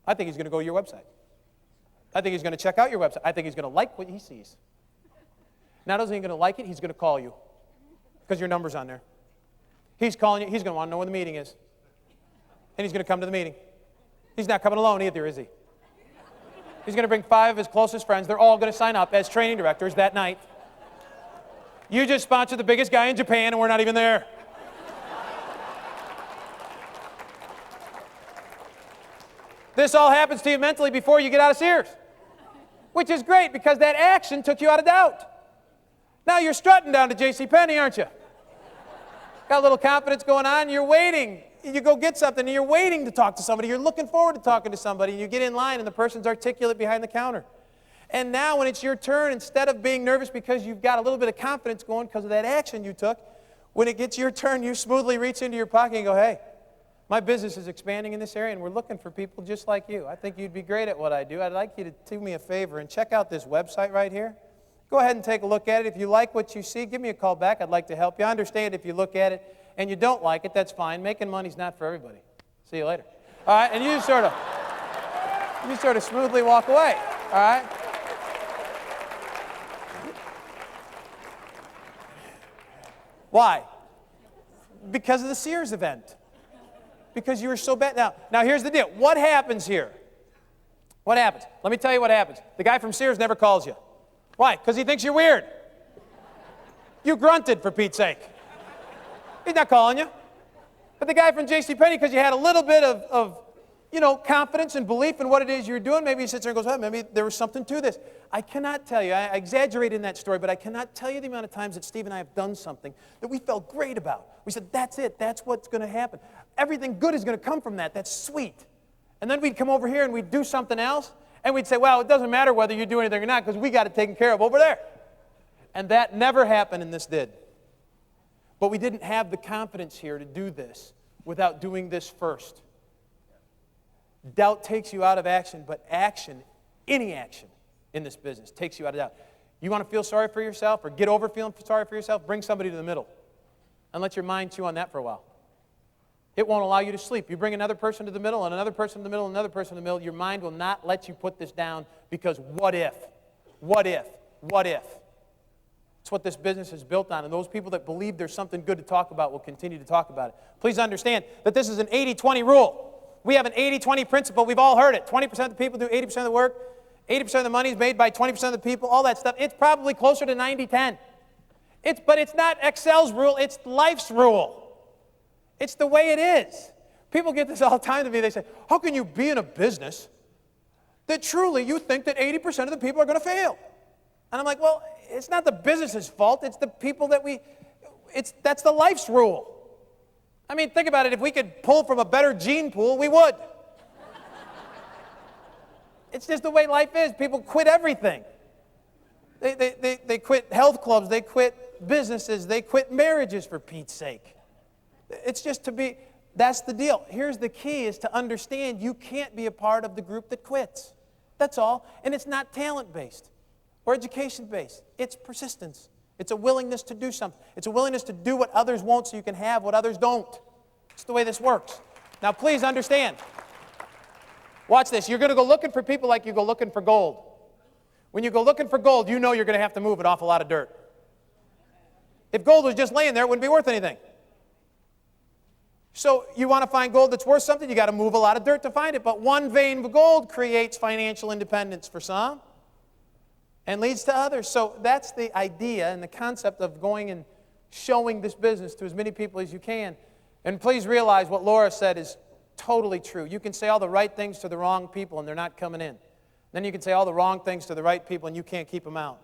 I think he's going to go to your website. I think he's going to check out your website. I think he's going to like what he sees. Not only is he going to like it, he's going to call you because your number's on there. He's calling you. He's going to want to know when the meeting is. And he's going to come to the meeting. He's not coming alone either, is he? He's going to bring 5 of his closest friends. They're all going to sign up as training directors that night. You just sponsored the biggest guy in Japan, and we're not even there. This all happens to you mentally before you get out of Sears, which is great because that action took you out of doubt. Now you're strutting down to JCPenney, aren't you? Got a little confidence going on. You're waiting. You go get something, and you're waiting to talk to somebody. You're looking forward to talking to somebody, and you get in line, and the person's articulate behind the counter. And now when it's your turn, instead of being nervous because you've got a little bit of confidence going because of that action you took, when it gets your turn, you smoothly reach into your pocket and go, hey, my business is expanding in this area, and we're looking for people just like you. I think you'd be great at what I do. I'd like you to do me a favor and check out this website right here. Go ahead and take a look at it. If you like what you see, give me a call back. I'd like to help you. I understand if you look at it and you don't like it, that's fine. Making money's not for everybody. See you later. All right, and you sort of smoothly walk away. All right? Why? Because of the Sears event. Because you were so bad. Now here's the deal. What happens here? What happens? Let me tell you what happens. The guy from Sears never calls you. Why? Because he thinks you're weird. You grunted, for Pete's sake. He's not calling you. But the guy from JCPenney, because you had a little bit of confidence and belief in what it is you're doing, maybe he sits there and goes, well, maybe there was something to this. I cannot tell you, I exaggerated in that story, but I cannot tell you the amount of times that Steve and I have done something that we felt great about. We said, that's it, that's what's going to happen. Everything good is going to come from that. That's sweet. And then we'd come over here and we'd do something else, and we'd say, well, it doesn't matter whether you do anything or not because we got it taken care of over there. And that never happened, and this did. But we didn't have the confidence here to do this without doing this first. Doubt takes you out of action, but action, any action in this business, takes you out of doubt. You want to feel sorry for yourself or get over feeling sorry for yourself? Bring somebody to the middle and let your mind chew on that for a while. It won't allow you to sleep. You bring another person to the middle and another person to the middle and another person to the middle, your mind will not let you put this down because what if? What if? What if? It's what this business is built on, and those people that believe there's something good to talk about will continue to talk about it. Please understand that this is an 80-20 rule. We have an 80-20 principle. We've all heard it. 20% of the people do 80% of the work. 80% of the money is made by 20% of the people. All that stuff. It's probably closer to 90-10. But it's not Excel's rule. It's life's rule. It's the way it is. People get this all the time to me. They say, how can you be in a business that truly you think that 80% of the people are going to fail? And I'm like, well, it's not the business's fault. It's the people that that's the life's rule. I mean, think about it. If we could pull from a better gene pool, we would. It's just the way life is. People quit everything. They quit health clubs. They quit businesses. They quit marriages, for Pete's sake. It's just that's the deal. Here's the key is to understand you can't be a part of the group that quits. That's all. And it's not talent-based or education-based. It's persistence. It's a willingness to do something. It's a willingness to do what others won't so you can have what others don't. It's the way this works. Now, please understand. Watch this. You're going to go looking for people like you go looking for gold. When you go looking for gold, you know you're going to have to move an awful lot of dirt. If gold was just laying there, it wouldn't be worth anything. So you want to find gold that's worth something, you got to move a lot of dirt to find it. But one vein of gold creates financial independence for some and leads to others. So that's the idea and the concept of going and showing this business to as many people as you can. And please realize what Laura said is totally true. You can say all the right things to the wrong people and they're not coming in. Then you can say all the wrong things to the right people and you can't keep them out.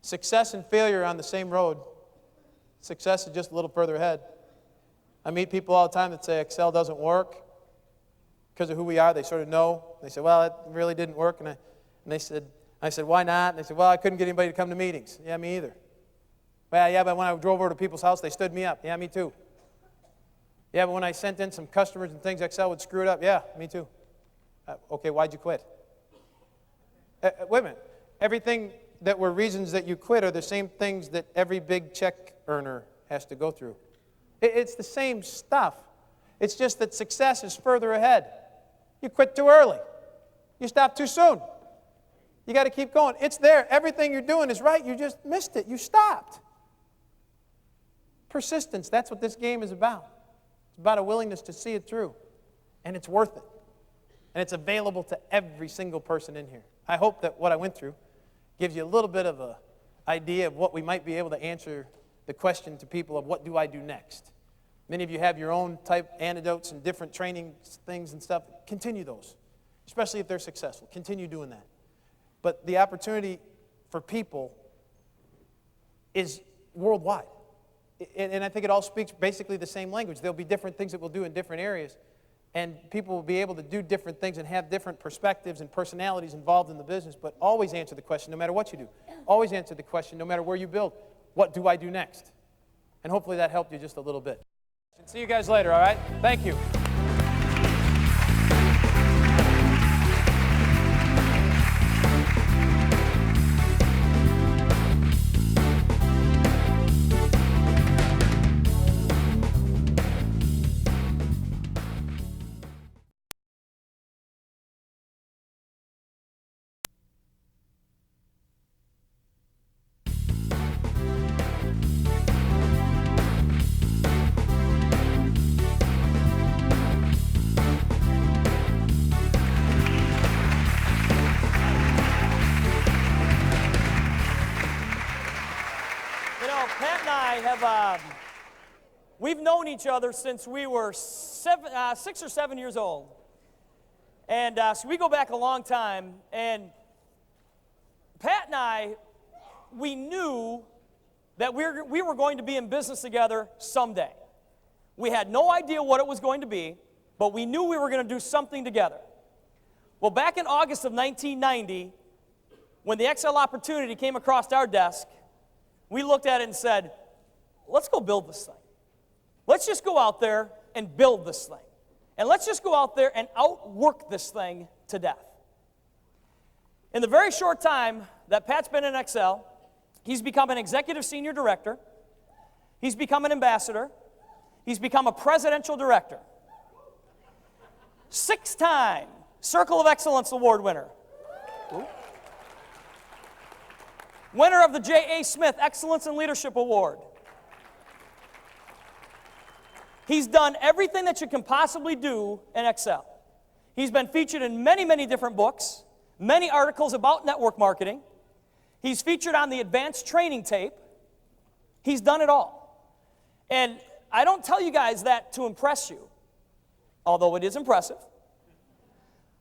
Success and failure are on the same road. Success is just a little further ahead. I meet people all the time that say Excel doesn't work because of who we are. They sort of know. They say, well, it really didn't work. I said, why not? And they said, well, I couldn't get anybody to come to meetings. Yeah, me either. Well, yeah, but when I drove over to people's house, they stood me up. Yeah, me too. Yeah, but when I sent in some customers and things, Excel would screw it up. Yeah, me too. Okay, why'd you quit? Wait a minute. Everything that were reasons that you quit are the same things that every big check earner has to go through. It's the same stuff. It's just that success is further ahead. You quit too early. You stopped too soon. You got to keep going. It's there. Everything you're doing is right. You just missed it. You stopped. Persistence, that's what this game is about. It's about a willingness to see it through. And it's worth it. And it's available to every single person in here. I hope that what I went through gives you a little bit of an idea of what we might be able to answer the question to people of what do I do next. Many of you have your own type antidotes and different training things and stuff. Continue those, especially if they're successful. Continue doing that. But the opportunity for people is worldwide. And I think it all speaks basically the same language. There'll be different things that we'll do in different areas. And people will be able to do different things and have different perspectives and personalities involved in the business. But always answer the question, no matter what you do. Always answer the question, no matter where you build. What do I do next? And hopefully that helped you just a little bit. See you guys later, all right? Thank you. We've known each other since we were 6 or 7 years old. And so we go back a long time. And Pat and I, we knew that we were going to be in business together someday. We had no idea what it was going to be, but we knew we were going to do something together. Well, back in August of 1990, when the XL opportunity came across our desk, we looked at it and said, let's go build this thing. Let's just go out there and build this thing. And let's just go out there and outwork this thing to death. In the very short time that Pat's been in XL, he's become an executive senior director. He's become an ambassador. He's become a presidential director. 6-time Circle of Excellence Award winner. Winner of the J.A. Smith Excellence in Leadership Award. He's done everything that you can possibly do in XL. He's been featured in many, many different books, many articles about network marketing. He's featured on the advanced training tape. He's done it all. And I don't tell you guys that to impress you, although it is impressive.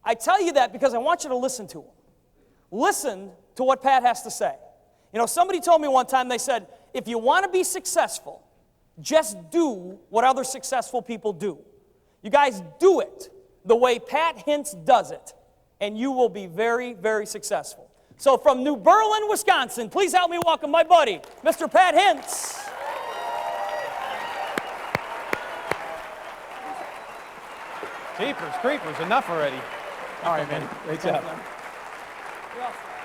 I tell you that because I want you to listen to him. Listen to what Pat has to say. You know, somebody told me one time, they said, if you want to be successful, just do what other successful people do. You guys do it the way Pat Hintz does it, and you will be very, very successful. So from New Berlin, Wisconsin, please help me welcome my buddy, Mr. Pat Hintz. Jeepers, creepers, enough already. All right, man. Great job.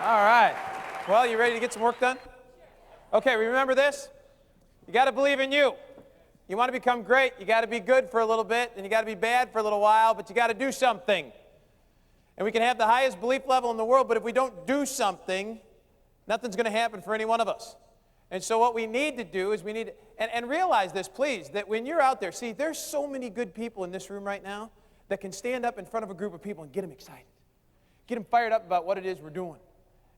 All right. Well, you ready to get some work done? Okay, remember this? You got to believe in you. You want to become great, you got to be good for a little bit, and you got to be bad for a little while, but you got to do something. And we can have the highest belief level in the world, but if we don't do something, nothing's going to happen for any one of us. And so what we need to do is we need to, and realize this, please, that when you're out there, see, there's so many good people in this room right now that can stand up in front of a group of people and get them excited. Get them fired up about what it is we're doing.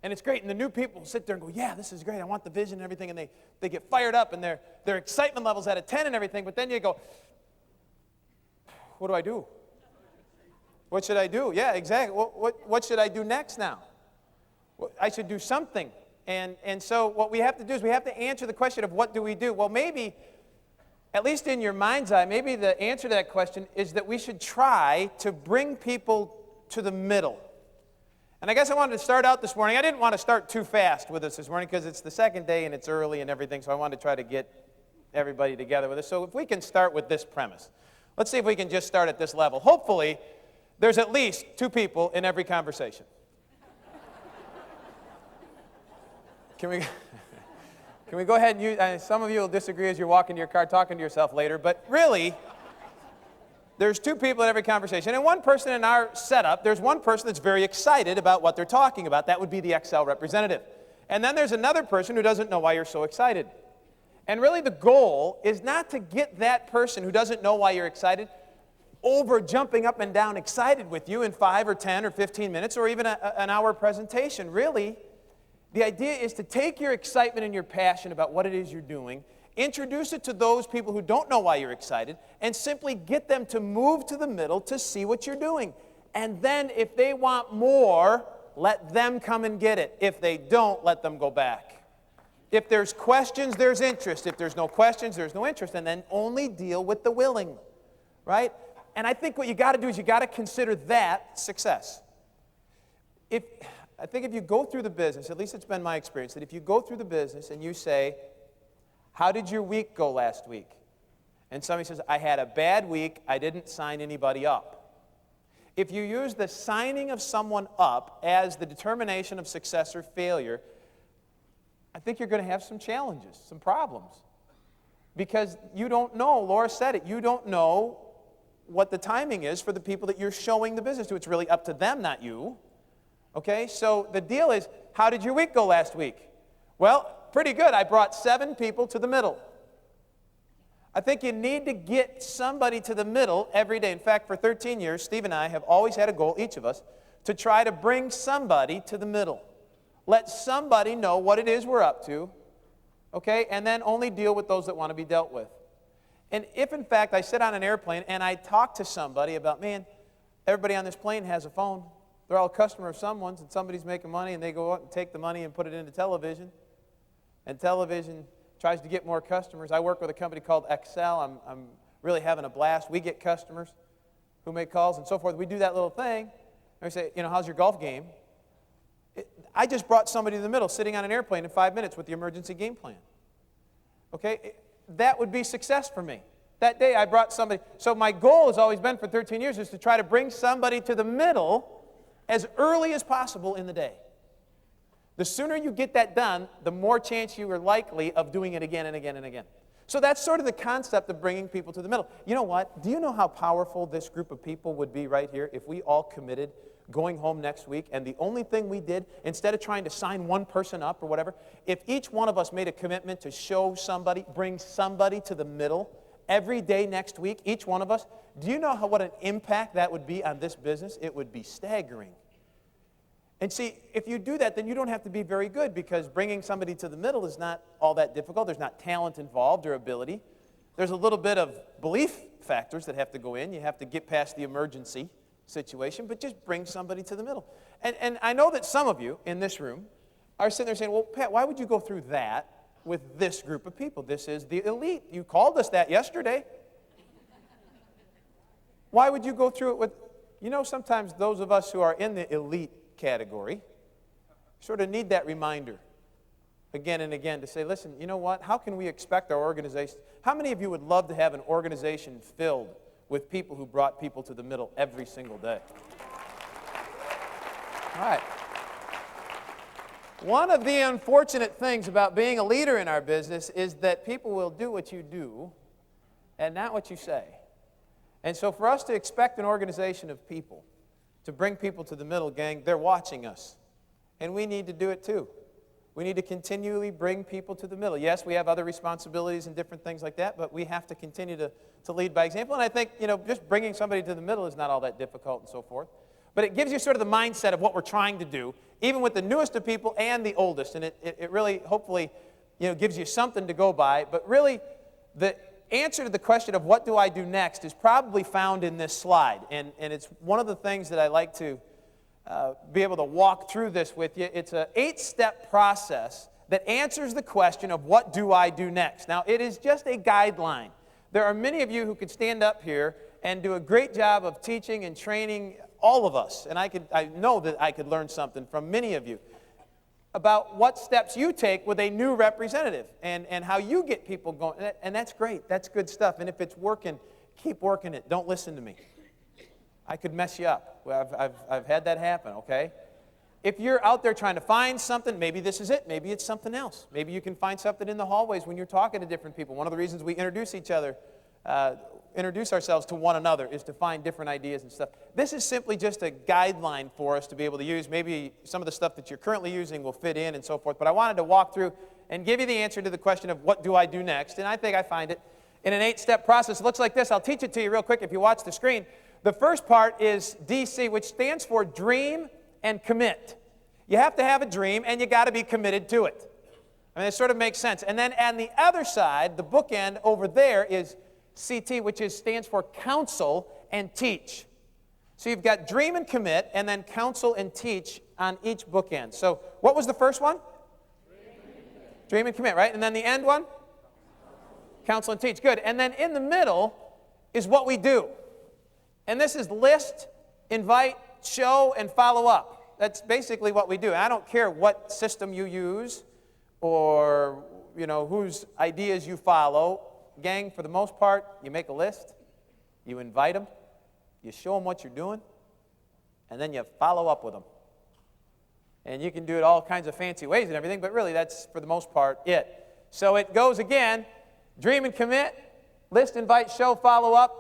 And it's great, and the new people sit there and go, yeah, this is great, I want the vision and everything, and they get fired up, and their excitement level's at a 10 and everything, but then you go, what do I do? What should I do? Yeah, exactly. What should I do next now? I should do something. And so what we have to do is we have to answer the question of what do we do? Well, maybe, at least in your mind's eye, maybe the answer to that question is that we should try to bring people to the middle. And I guess I wanted to start out this morning. I didn't want to start too fast with us this morning because it's the second day and it's early and everything, so I wanted to try to get everybody together with us. So if we can start with this premise. Let's see if we can just start at this level. Hopefully, there's at least 2 people in every conversation. Can we go ahead and use, some of you will disagree as you're walking to your car talking to yourself later, but really, there's 2 people in every conversation. And one person in our setup, there's one person that's very excited about what they're talking about. That would be the Excel representative. And then there's another person who doesn't know why you're so excited. And really the goal is not to get that person who doesn't know why you're excited over jumping up and down excited with you in 5 or 10 or 15 minutes or even an hour presentation. Really, the idea is to take your excitement and your passion about what it is you're doing, introduce it to those people who don't know why you're excited, and simply get them to move to the middle to see what you're doing. And then if they want more, let them come and get it. If they don't, let them go back. If there's questions, there's interest. If there's no questions, there's no interest. And then only deal with the willing, right? And I think what you got to do is you got to consider that success. I think if you go through the business, at least it's been my experience, that if you go through the business and you say, how did your week go last week? And somebody says, I had a bad week, I didn't sign anybody up. If you use the signing of someone up as the determination of success or failure, I think you're going to have some challenges, some problems. Because you don't know, Laura said it, you don't know what the timing is for the people that you're showing the business to. It's really up to them, not you. Okay, so the deal is, how did your week go last week? Well, pretty good. I brought 7 people to the middle. I think you need to get somebody to the middle every day. In fact, for 13 years, Steve and I have always had a goal, each of us, to try to bring somebody to the middle. Let somebody know what it is we're up to, okay, and then only deal with those that want to be dealt with. And if, in fact, I sit on an airplane and I talk to somebody about, man, everybody on this plane has a phone. They're all a customer of someone's, and somebody's making money, and they go out and take the money and put it into television. And television tries to get more customers. I work with a company called Excel. I'm really having a blast. We get customers who make calls and so forth. We do that little thing, and we say, how's your golf game? I just brought somebody to the middle, sitting on an airplane in 5 minutes with the emergency game plan. Okay? That would be success for me. That day I brought somebody. So my goal has always been for 13 years is to try to bring somebody to the middle as early as possible in the day. The sooner you get that done, the more chance you are likely of doing it again and again and again. So that's sort of the concept of bringing people to the middle. You know what? Do you know how powerful this group of people would be right here if we all committed going home next week, and the only thing we did, instead of trying to sign one person up or whatever, if each one of us made a commitment to show somebody, bring somebody to the middle every day next week, each one of us, do you know what an impact that would be on this business? It would be staggering. And see, if you do that, then you don't have to be very good, because bringing somebody to the middle is not all that difficult. There's not talent involved or ability. There's a little bit of belief factors that have to go in. You have to get past the emergency situation, but just bring somebody to the middle. And I know that some of you in this room are sitting there saying, well, Pat, why would you go through that with this group of people? This is the elite. You called us that yesterday. Why would you go through it with, sometimes those of us who are in the elite category sort of need that reminder again and again to say, listen, you know what? How can we expect our organization? How many of you would love to have an organization filled with people who brought people to the middle every single day? All right. One of the unfortunate things about being a leader in our business is that people will do what you do and not what you say. And so for us to expect an organization of people to bring people to the middle, gang, they're watching us. And we need to do it too. We need to continually bring people to the middle. Yes, we have other responsibilities and different things like that, but we have to continue to lead by example. And I think, just bringing somebody to the middle is not all that difficult and so forth. But it gives you sort of the mindset of what we're trying to do, even with the newest of people and the oldest. And it really, hopefully, gives you something to go by. But really, the answer to the question of what do I do next is probably found in this slide. And it's one of the things that I like to be able to walk through this with you. It's an 8-step process that answers the question of what do I do next. Now, it is just a guideline. There are many of you who could stand up here and do a great job of teaching and training all of us, and I know that I could learn something from many of you about what steps you take with a new representative and how you get people going. And that's great. That's good stuff. And if it's working, keep working it. Don't listen to me. I could mess you up. I've had that happen, okay? If you're out there trying to find something, maybe this is it. Maybe it's something else. Maybe you can find something in the hallways when you're talking to different people. One of the reasons we introduce ourselves to one another is to find different ideas and stuff. This is simply just a guideline for us to be able to use. Maybe some of the stuff that you're currently using will fit in and so forth. But I wanted to walk through and give you the answer to the question of what do I do next. And I think I find it in an 8-step process. It looks like this. I'll teach it to you real quick if you watch the screen. The first part is DC, which stands for dream and commit. You have to have a dream, and you got to be committed to it. I mean, it sort of makes sense. And then on the other side, the bookend over there is CT, which stands for counsel and teach. So you've got dream and commit, and then counsel and teach on each bookend. So what was the first one? Dream and commit, right? And then the end one? Counsel and teach. Good. And then in the middle is what we do. And this is list, invite, show, and follow up. That's basically what we do. And I don't care what system you use or, whose ideas you follow. Gang, for the most part, you make a list, you invite them, you show them what you're doing, and then you follow up with them. And you can do it all kinds of fancy ways and everything, but really that's, for the most part, it. So it goes again, dream and commit, list, invite, show, follow up,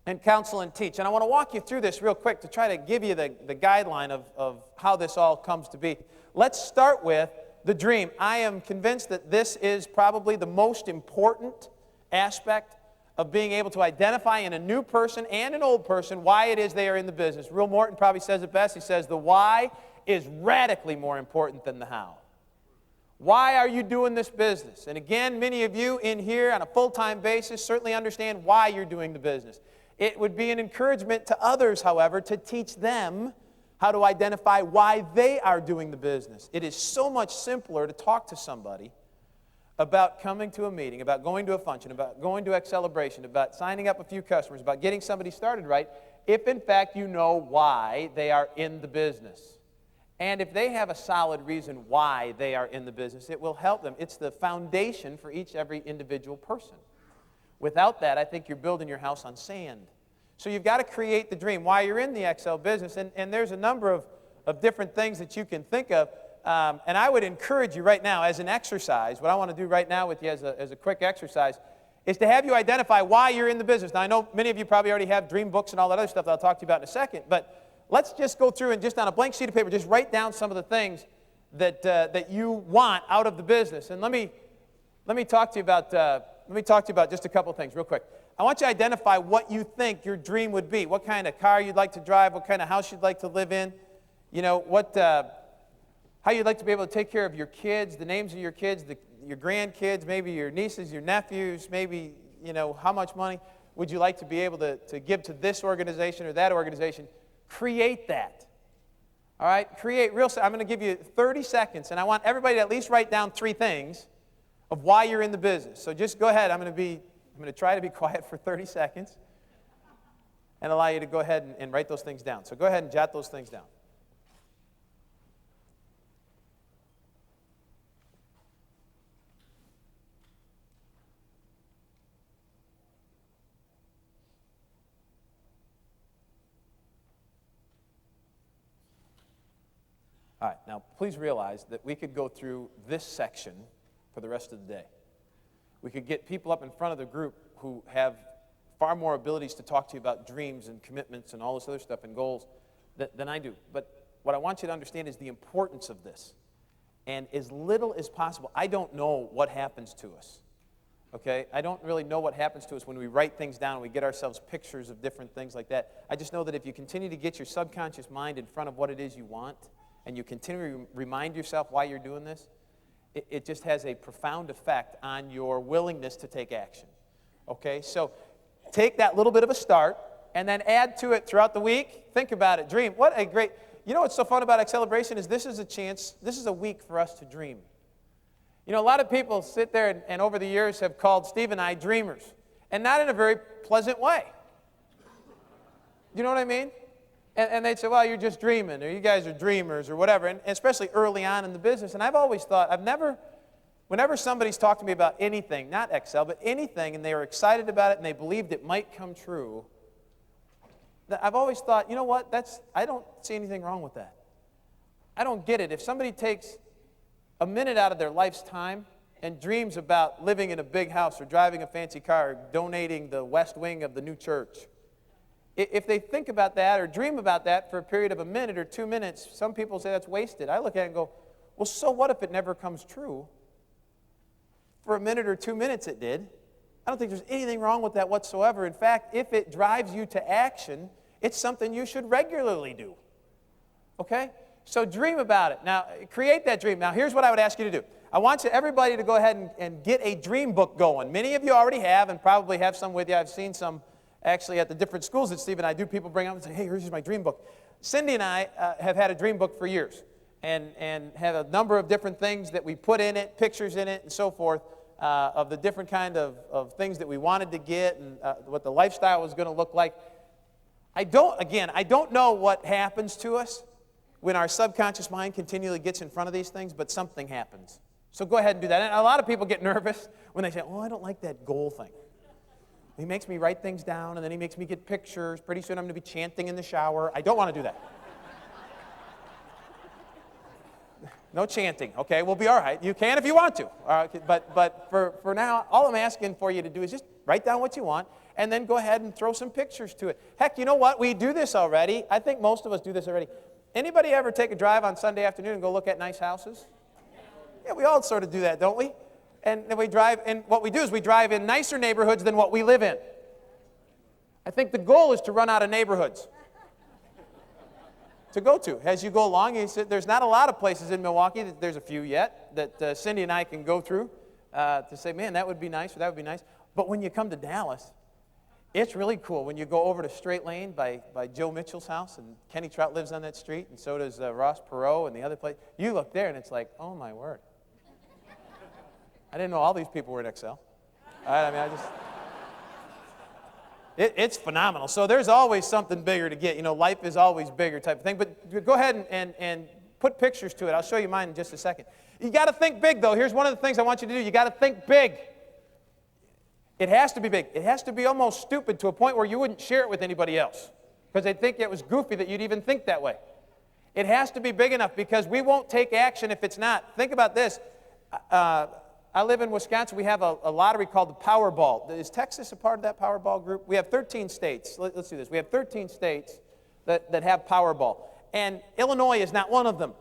and counsel and teach. And I want to walk you through this real quick to try to give you the guideline of how this all comes to be. Let's start with the dream. I am convinced that this is probably the most important aspect of being able to identify in a new person and an old person why it is they are in the business. Will Morton probably says it best. He says the why is radically more important than the how. Why are you doing this business? And again, many of you in here on a full-time basis certainly understand why you're doing the business. It would be an encouragement to others, however, to teach them how to identify why they are doing the business. It is so much simpler to talk to somebody about coming to a meeting, about going to a function, about going to a celebration, about signing up a few customers, about getting somebody started right, if in fact you know why they are in the business. And if they have a solid reason why they are in the business, it will help them. It's the foundation for every individual person. Without that, I think you're building your house on sand. So you've got to create the dream, why you're in the XL business. And there's a number of different things that you can think of. And I would encourage you right now, as an exercise, what I want to do right now with you as a quick exercise, is to have you identify why you're in the business. Now, I know many of you probably already have dream books and all that other stuff that I'll talk to you about in a second, but let's just go through and just on a blank sheet of paper, just write down some of the things that you want out of the business. And let me talk to you about just a couple of things real quick. I want you to identify what you think your dream would be, what kind of car you'd like to drive, what kind of house you'd like to live in, how you'd like to be able to take care of your kids, the names of your kids, your grandkids, maybe your nieces, your nephews, maybe, how much money would you like to be able to give to this organization or that organization. Create that. All right? I'm going to give you 30 seconds, and I want everybody to at least write down 3 things of why you're in the business. So just go ahead. I'm going to try to be quiet for 30 seconds and allow you to go ahead and write those things down. So go ahead and jot those things down. All right, now please realize that we could go through this section for the rest of the day. We could get people up in front of the group who have far more abilities to talk to you about dreams and commitments and all this other stuff and goals than I do. But what I want you to understand is the importance of this. And as little as possible, I don't know what happens to us. Okay? I don't really know what happens to us when we write things down and we get ourselves pictures of different things like that. I just know that if you continue to get your subconscious mind in front of what it is you want, and you continue to remind yourself why you're doing this, it just has a profound effect on your willingness to take action. Okay? So take that little bit of a start and then add to it throughout the week. Think about it. Dream. What a great... what's so fun about Celebration is this is a week for us to dream. A lot of people sit there and over the years have called Steve and I dreamers, and not in a very pleasant way. You know what I mean? And they'd say, well, you're just dreaming, or you guys are dreamers, or whatever, and especially early on in the business. And I've always thought, whenever somebody's talked to me about anything, not Excel, but anything, and they were excited about it and they believed it might come true, I've always thought, you know what, I don't see anything wrong with that. I don't get it. If somebody takes a minute out of their life's time and dreams about living in a big house or driving a fancy car or donating the west wing of the new church, if they think about that or dream about that for a period of a minute or 2 minutes, some people say that's wasted. I look at it and go, well, so what if it never comes true? For a minute or 2 minutes it did. I don't think there's anything wrong with that whatsoever. In fact, if it drives you to action, it's something you should regularly do. Okay? So dream about it. Now, create that dream. Now, here's what I would ask you to do. I want everybody to go ahead and get a dream book going. Many of you already have and probably have some with you. I've seen some actually at the different schools that Steve and I do. People bring up and say, hey, here's my dream book. Cindy and I have had a dream book for years and have a number of different things that we put in it, pictures in it, and so forth, of the different kind of things that we wanted to get and what the lifestyle was going to look like. I don't know what happens to us when our subconscious mind continually gets in front of these things, but something happens. So go ahead and do that. And a lot of people get nervous when they say, oh, I don't like that goal thing. He makes me write things down, and then he makes me get pictures. Pretty soon I'm going to be chanting in the shower. I don't want to do that. No chanting, okay? We'll be all right. You can if you want to. But for now, all I'm asking for you to do is just write down what you want, and then go ahead and throw some pictures to it. Heck, you know what? We do this already. I think most of us do this already. Anybody ever take a drive on Sunday afternoon and go look at nice houses? Yeah, we all sort of do that, don't we? And then we drive, and what we do is we drive in nicer neighborhoods than what we live in. I think the goal is to run out of neighborhoods to go to. As you go along, there's not a lot of places in Milwaukee, there's a few yet, that Cindy and I can go through to say, man, that would be nice, or that would be nice. But when you come to Dallas, it's really cool. When you go over to Straight Lane by Joe Mitchell's house, and Kenny Trout lives on that street, and so does Ross Perot and the other place, you look there and it's like, oh my word. I didn't know all these people were in Excel. All right, I mean, it's phenomenal. So there's always something bigger to get. You know, life is always bigger type of thing. But go ahead and put pictures to it. I'll show you mine in just a second. You got to think big, though. Here's one of the things I want you to do. You got to think big. It has to be big. It has to be almost stupid to a point where you wouldn't share it with anybody else because they'd think it was goofy that you'd even think that way. It has to be big enough because we won't take action if it's not. Think about this. I live in Wisconsin. We have a lottery called the Powerball. Is Texas a part of that Powerball group? We have 13 states. Let's do this. We have 13 states that have Powerball. And Illinois is not one of them.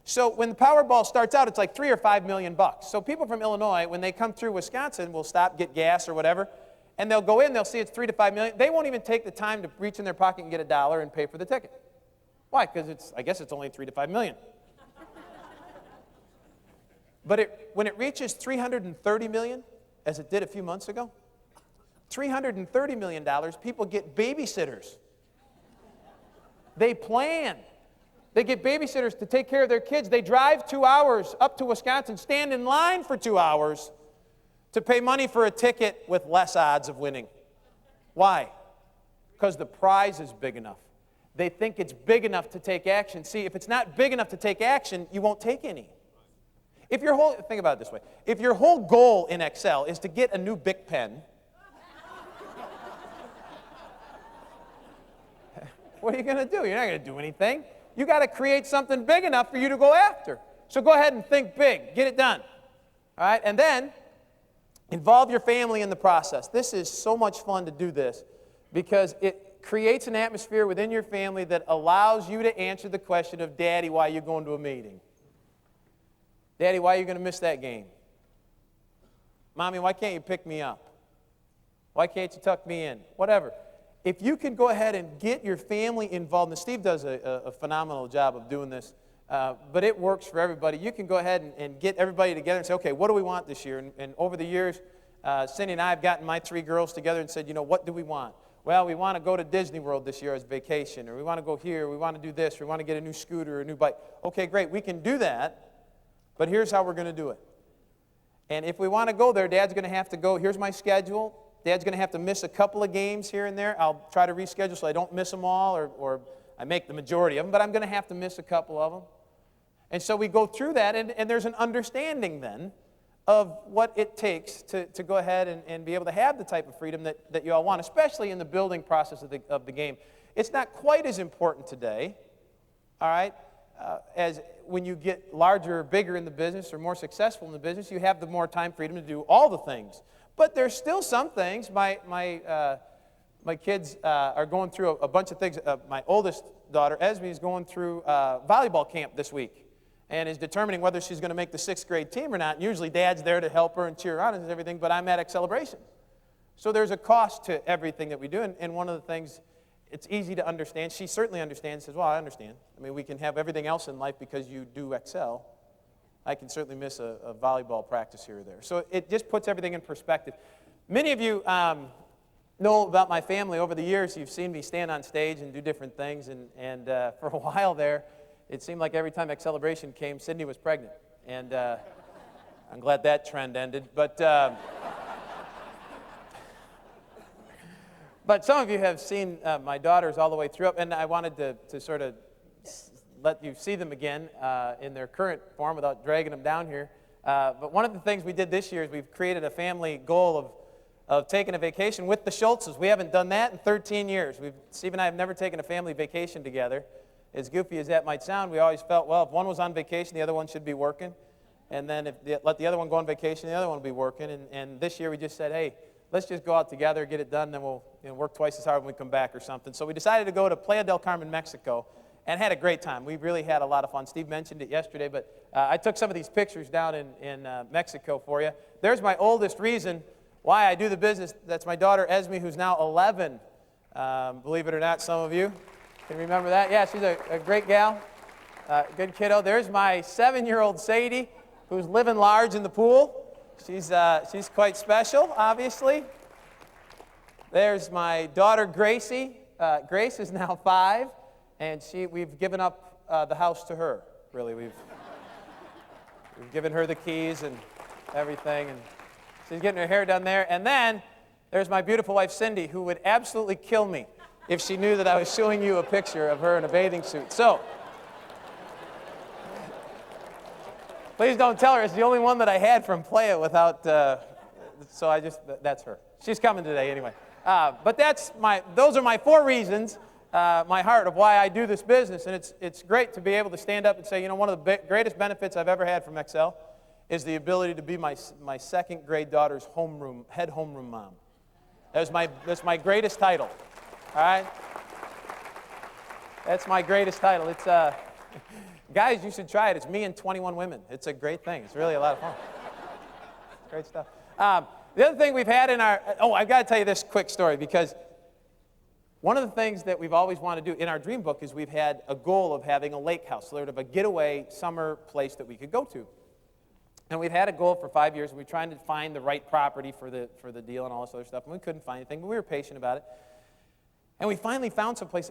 So when the Powerball starts out, it's like $3 or $5 million. So people from Illinois, when they come through Wisconsin, will stop, get gas or whatever, and they'll go in, they'll see it's $3 to $5 million. They won't even take the time to reach in their pocket and get $1 and pay for the ticket. Why? Because I guess it's only $3 to $5 million. But when it reaches $330 million, as it did a few months ago, $330 million, people get babysitters. They plan. They get babysitters to take care of their kids. They drive 2 hours up to Wisconsin, stand in line for 2 hours to pay money for a ticket with less odds of winning. Why? Because the prize is big enough. They think it's big enough to take action. See, if it's not big enough to take action, you won't take any. Think about it this way. If your whole goal in Excel is to get a new Bic pen, what are you going to do? You're not going to do anything. You got to create something big enough for you to go after. So go ahead and think big. Get it done. All right? And then involve your family in the process. This is so much fun to do this because it creates an atmosphere within your family that allows you to answer the question of, Daddy, why are you going to a meeting? Daddy, why are you going to miss that game? Mommy, why can't you pick me up? Why can't you tuck me in? Whatever. If you can go ahead and get your family involved, and Steve does a phenomenal job of doing this, but it works for everybody. You can go ahead and get everybody together and say, okay, what do we want this year? And over the years, Cindy and I have gotten my 3 girls together and said, you know, what do we want? Well, we want to go to Disney World this year as vacation, or we want to go here, we want to do this, or we want to get a new scooter or a new bike. Okay, great, we can do that. But here's how we're going to do it. And if we want to go there, Dad's going to have to go. Here's my schedule. Dad's going to have to miss a couple of games here and there. I'll try to reschedule so I don't miss them all or I make the majority of them, but I'm going to have to miss a couple of them. And so we go through that, and there's an understanding then of what it takes to go ahead and be able to have the type of freedom that you all want, especially in the building process of the game. It's not quite as important today, all right, as when you get larger or bigger in the business or more successful in the business, you have the more time freedom to do all the things. But there's still some things. My kids are going through a bunch of things. My oldest daughter, Esme, is going through volleyball camp this week and is determining whether she's going to make the 6th grade team or not. And usually Dad's there to help her and cheer her on and everything, but I'm at Celebration. So there's a cost to everything that we do, and one of the things, it's easy to understand. She certainly understands, says, well, I understand. I mean, we can have everything else in life because you do excel. I can certainly miss a volleyball practice here or there. So it just puts everything in perspective. Many of you know about my family. Over the years, you've seen me stand on stage and do different things, and for a while there, it seemed like every time Celebration came, Sydney was pregnant. And I'm glad that trend ended. But some of you have seen my daughters all the way through, and I wanted to sort of let you see them again in their current form without dragging them down here. But one of the things we did this year is we've created a family goal of taking a vacation with the Schultzes. We haven't done that in 13 years. Steve and I have never taken a family vacation together. As goofy as that might sound, we always felt, well, if one was on vacation, the other one should be working. And then let the other one go on vacation, the other one will be working. And this year we just said, hey, let's just go out together, get it done, then we'll work twice as hard when we come back or something. So we decided to go to Playa del Carmen, Mexico, and had a great time. We really had a lot of fun. Steve mentioned it yesterday, but I took some of these pictures down in Mexico for you. There's my oldest reason why I do the business. That's my daughter, Esme, who's now 11. Believe it or not, some of you can remember that. Yeah, she's a great gal, good kiddo. There's my 7-year-old Sadie, who's living large in the pool. She's quite special, obviously. There's my daughter, Gracie. Grace is now 5, and we've given up the house to her, really. We've given her the keys and everything, and she's getting her hair done there. And then there's my beautiful wife, Cindy, who would absolutely kill me if she knew that I was showing you a picture of her in a bathing suit. So please don't tell her. It's the only one that I had from Playa without, so that's her. She's coming today anyway. But those are my 4 reasons, my heart, of why I do this business. And it's great to be able to stand up and say, one of the greatest benefits I've ever had from Excel is the ability to be my 2nd grade daughter's head homeroom mom. That's my greatest title, all right? That's my greatest title. It's, guys, you should try it. It's me and 21 women. It's a great thing. It's really a lot of fun. It's great stuff. The other thing we've had I've got to tell you this quick story, because one of the things that we've always wanted to do in our dream book is we've had a goal of having a lake house, sort of a getaway summer place that we could go to. And we've had a goal for 5 years. We're trying to find the right property for the deal and all this other stuff, and we couldn't find anything, but we were patient about it. And we finally found some place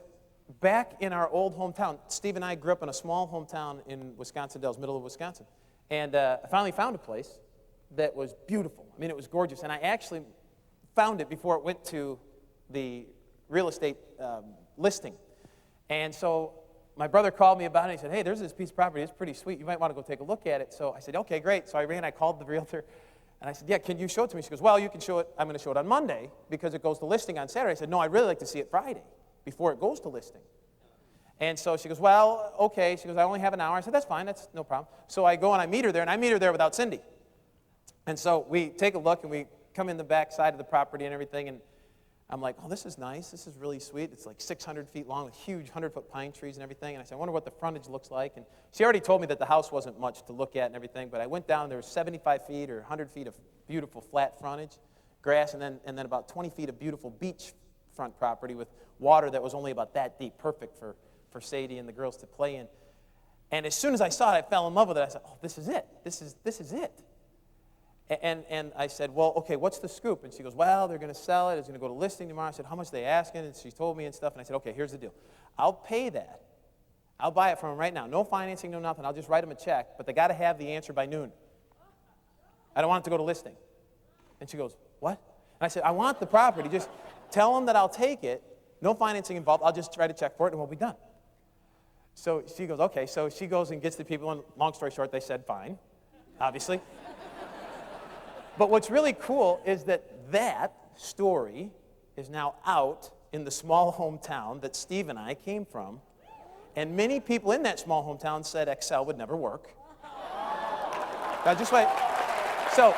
back in our old hometown. Steve and I grew up in a small hometown in Wisconsin Dells, middle of Wisconsin. And I finally found a place that was beautiful. I mean, it was gorgeous. And I actually found it before it went to the real estate listing. And so my brother called me about it. He said, hey, there's this piece of property. It's pretty sweet. You might want to go take a look at it. So I said, okay, great. So I called the realtor. And I said, yeah, can you show it to me? She goes, well, you can show it. I'm going to show it on Monday because it goes to listing on Saturday. I said, no, I'd really like to see it Friday before it goes to listing. And so she goes, well, okay. She goes, I only have an hour. I said, that's fine. That's no problem. So I go and I meet her there, and I meet her there without Cindy. And so we take a look, and we come in the back side of the property and everything, and I'm like, oh, this is nice. This is really sweet. It's like 600 feet long with huge 100-foot pine trees and everything. And I said, I wonder what the frontage looks like. And she already told me that the house wasn't much to look at and everything, but I went down. There was 75 feet or 100 feet of beautiful flat frontage, grass, and then about 20 feet of beautiful beachfront property with water that was only about that deep, perfect for Sadie and the girls to play in. And as soon as I saw it, I fell in love with it. I said, oh, this is it. This is it. And I said, well, okay, what's the scoop? And she goes, well, they're going to sell it. It's going to go to listing tomorrow. I said, how much are they asking? And she told me and stuff. And I said, okay, here's the deal. I'll pay that. I'll buy it from them right now. No financing, no nothing. I'll just write them a check. But they got to have the answer by noon. I don't want it to go to listing. And she goes, what? And I said, I want the property. Just tell them that I'll take it. No financing involved. I'll just write a check for it, and we'll be done. So she goes, okay. So she goes and gets the people, and long story short, they said fine, obviously. But what's really cool is that story is now out in the small hometown that Steve and I came from, and many people in that small hometown said Excel would never work. Now just wait. So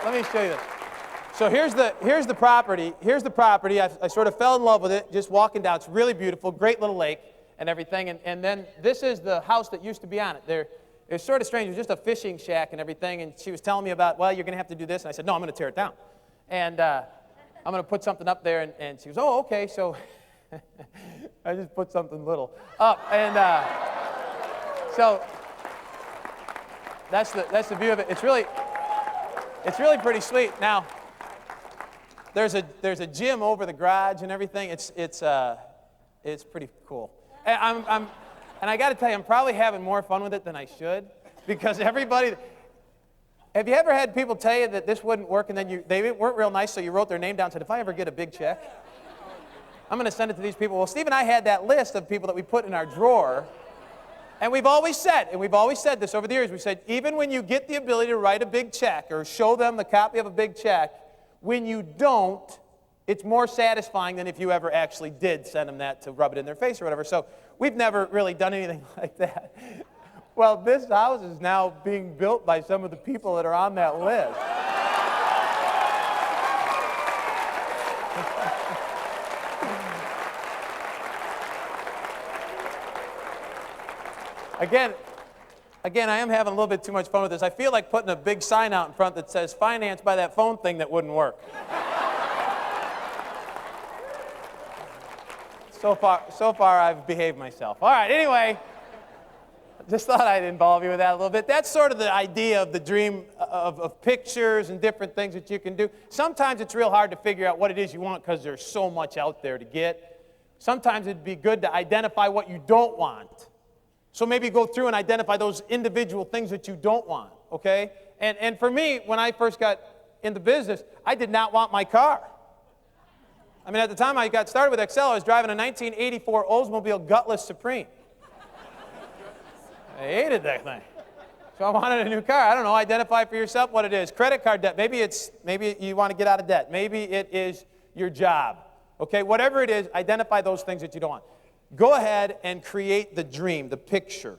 let me show you this. So here's the property. Here's the property. I sort of fell in love with it just walking down. It's really beautiful, great little lake and everything. And then this is the house that used to be on it. It's sort of strange. It was just a fishing shack and everything. And she was telling me about, well, you're going to have to do this. And I said, no, I'm going to tear it down. And I'm going to put something up there. And she goes, oh, okay. So I just put something little up. And so that's the view of it. It's really pretty sweet. Now, there's a gym over the garage and everything. It's pretty cool. And I got to tell you, I'm probably having more fun with it than I should, because everybody. Have you ever had people tell you that this wouldn't work, and then they weren't real nice, so you wrote their name down and said, if I ever get a big check, I'm going to send it to these people. Well, Steve and I had that list of people that we put in our drawer, and we've always said this over the years. We said, even when you get the ability to write a big check or show them the copy of a big check, when you don't, it's more satisfying than if you ever actually did send them that to rub it in their face or whatever. So we've never really done anything like that. Well, this house is now being built by some of the people that are on that list. Again, I am having a little bit too much fun with this. I feel like putting a big sign out in front that says, financed by that phone thing that wouldn't work. So far, I've behaved myself. All right, anyway, just thought I'd involve you with that a little bit. That's sort of the idea of the dream of pictures and different things that you can do. Sometimes it's real hard to figure out what it is you want because there's so much out there to get. Sometimes it'd be good to identify what you don't want. So maybe go through and identify those individual things that you don't want, okay? And for me, when I first got into business, I did not want my car. I mean, at the time I got started with Excel, I was driving a 1984 Oldsmobile Gutless Supreme. I hated that thing. So I wanted a new car. I don't know, identify for yourself what it is. Credit card debt, maybe you want to get out of debt. Maybe it is your job, okay? Whatever it is, identify those things that you don't want. Go ahead and create the dream, the picture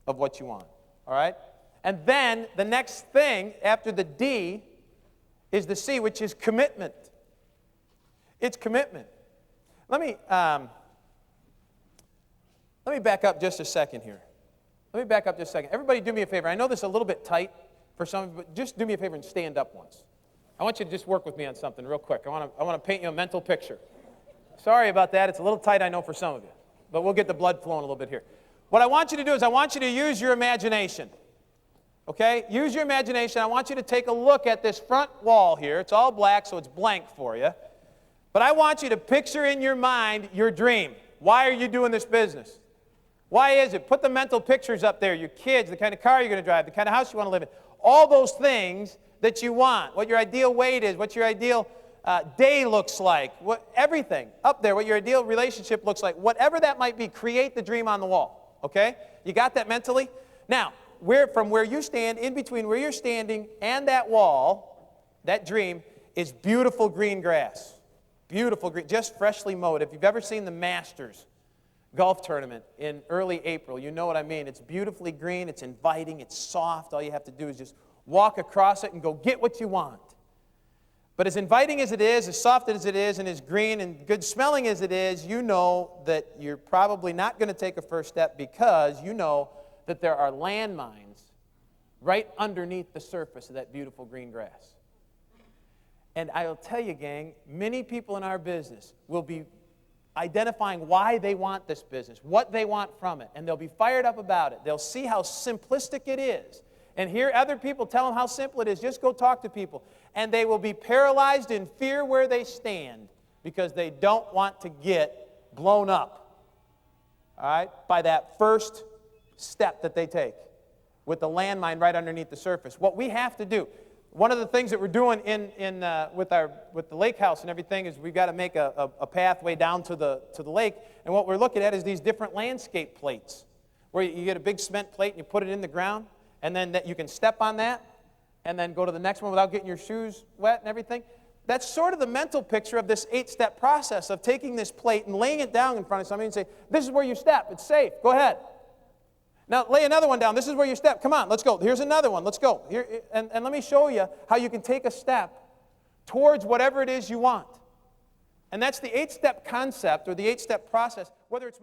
of what you want, all right? And then the next thing after the D is the C, which is commitment. It's commitment. Let me back up just a second here. Everybody do me a favor. I know this is a little bit tight for some of you, but just do me a favor and stand up once. I want you to just work with me on something real quick. I want to paint you a mental picture. Sorry about that. It's a little tight, I know, for some of you. But we'll get the blood flowing a little bit here. What I want you to do is I want you to use your imagination. Okay? Use your imagination. I want you to take a look at this front wall here. It's all black, so it's blank for you. But I want you to picture in your mind your dream. Why are you doing this business? Why is it? Put the mental pictures up there. Your kids, the kind of car you're going to drive, the kind of house you want to live in. All those things that you want. What your ideal weight is. What your ideal day looks like, everything up there, what your ideal relationship looks like, whatever that might be, create the dream on the wall, okay? You got that mentally? Now, from where you stand, in between where you're standing and that wall, that dream, is beautiful green grass. Beautiful green, just freshly mowed. If you've ever seen the Masters golf tournament in early April, you know what I mean. It's beautifully green, it's inviting, it's soft. All you have to do is just walk across it and go get what you want. But as inviting as it is, as soft as it is, and as green and good smelling as it is, you know that you're probably not going to take a first step because you know that there are landmines right underneath the surface of that beautiful green grass. And I'll tell you, gang, many people in our business will be identifying why they want this business, what they want from it, and they'll be fired up about it. They'll see how simplistic it is. And hear other people tell them how simple it is. Just go talk to people. And they will be paralyzed in fear where they stand because they don't want to get blown up, all right, by that first step that they take with the landmine right underneath the surface. What we have to do, One of the things that we're doing with the lake house and everything is we've got to make a pathway down to the lake. And what we're looking at is these different landscape plates, where you get a big cement plate and you put it in the ground, and then you can step on that, and then go to the next one without getting your shoes wet and everything. That's sort of the mental picture of this 8-step process of taking this plate and laying it down in front of somebody and say, this is where you step. It's safe. Go ahead. Now, lay another one down. This is where you step. Come on, let's go. Here's another one. Let's go. Here, and let me show you how you can take a step towards whatever it is you want. And that's the 8-step concept or the 8-step process, whether it's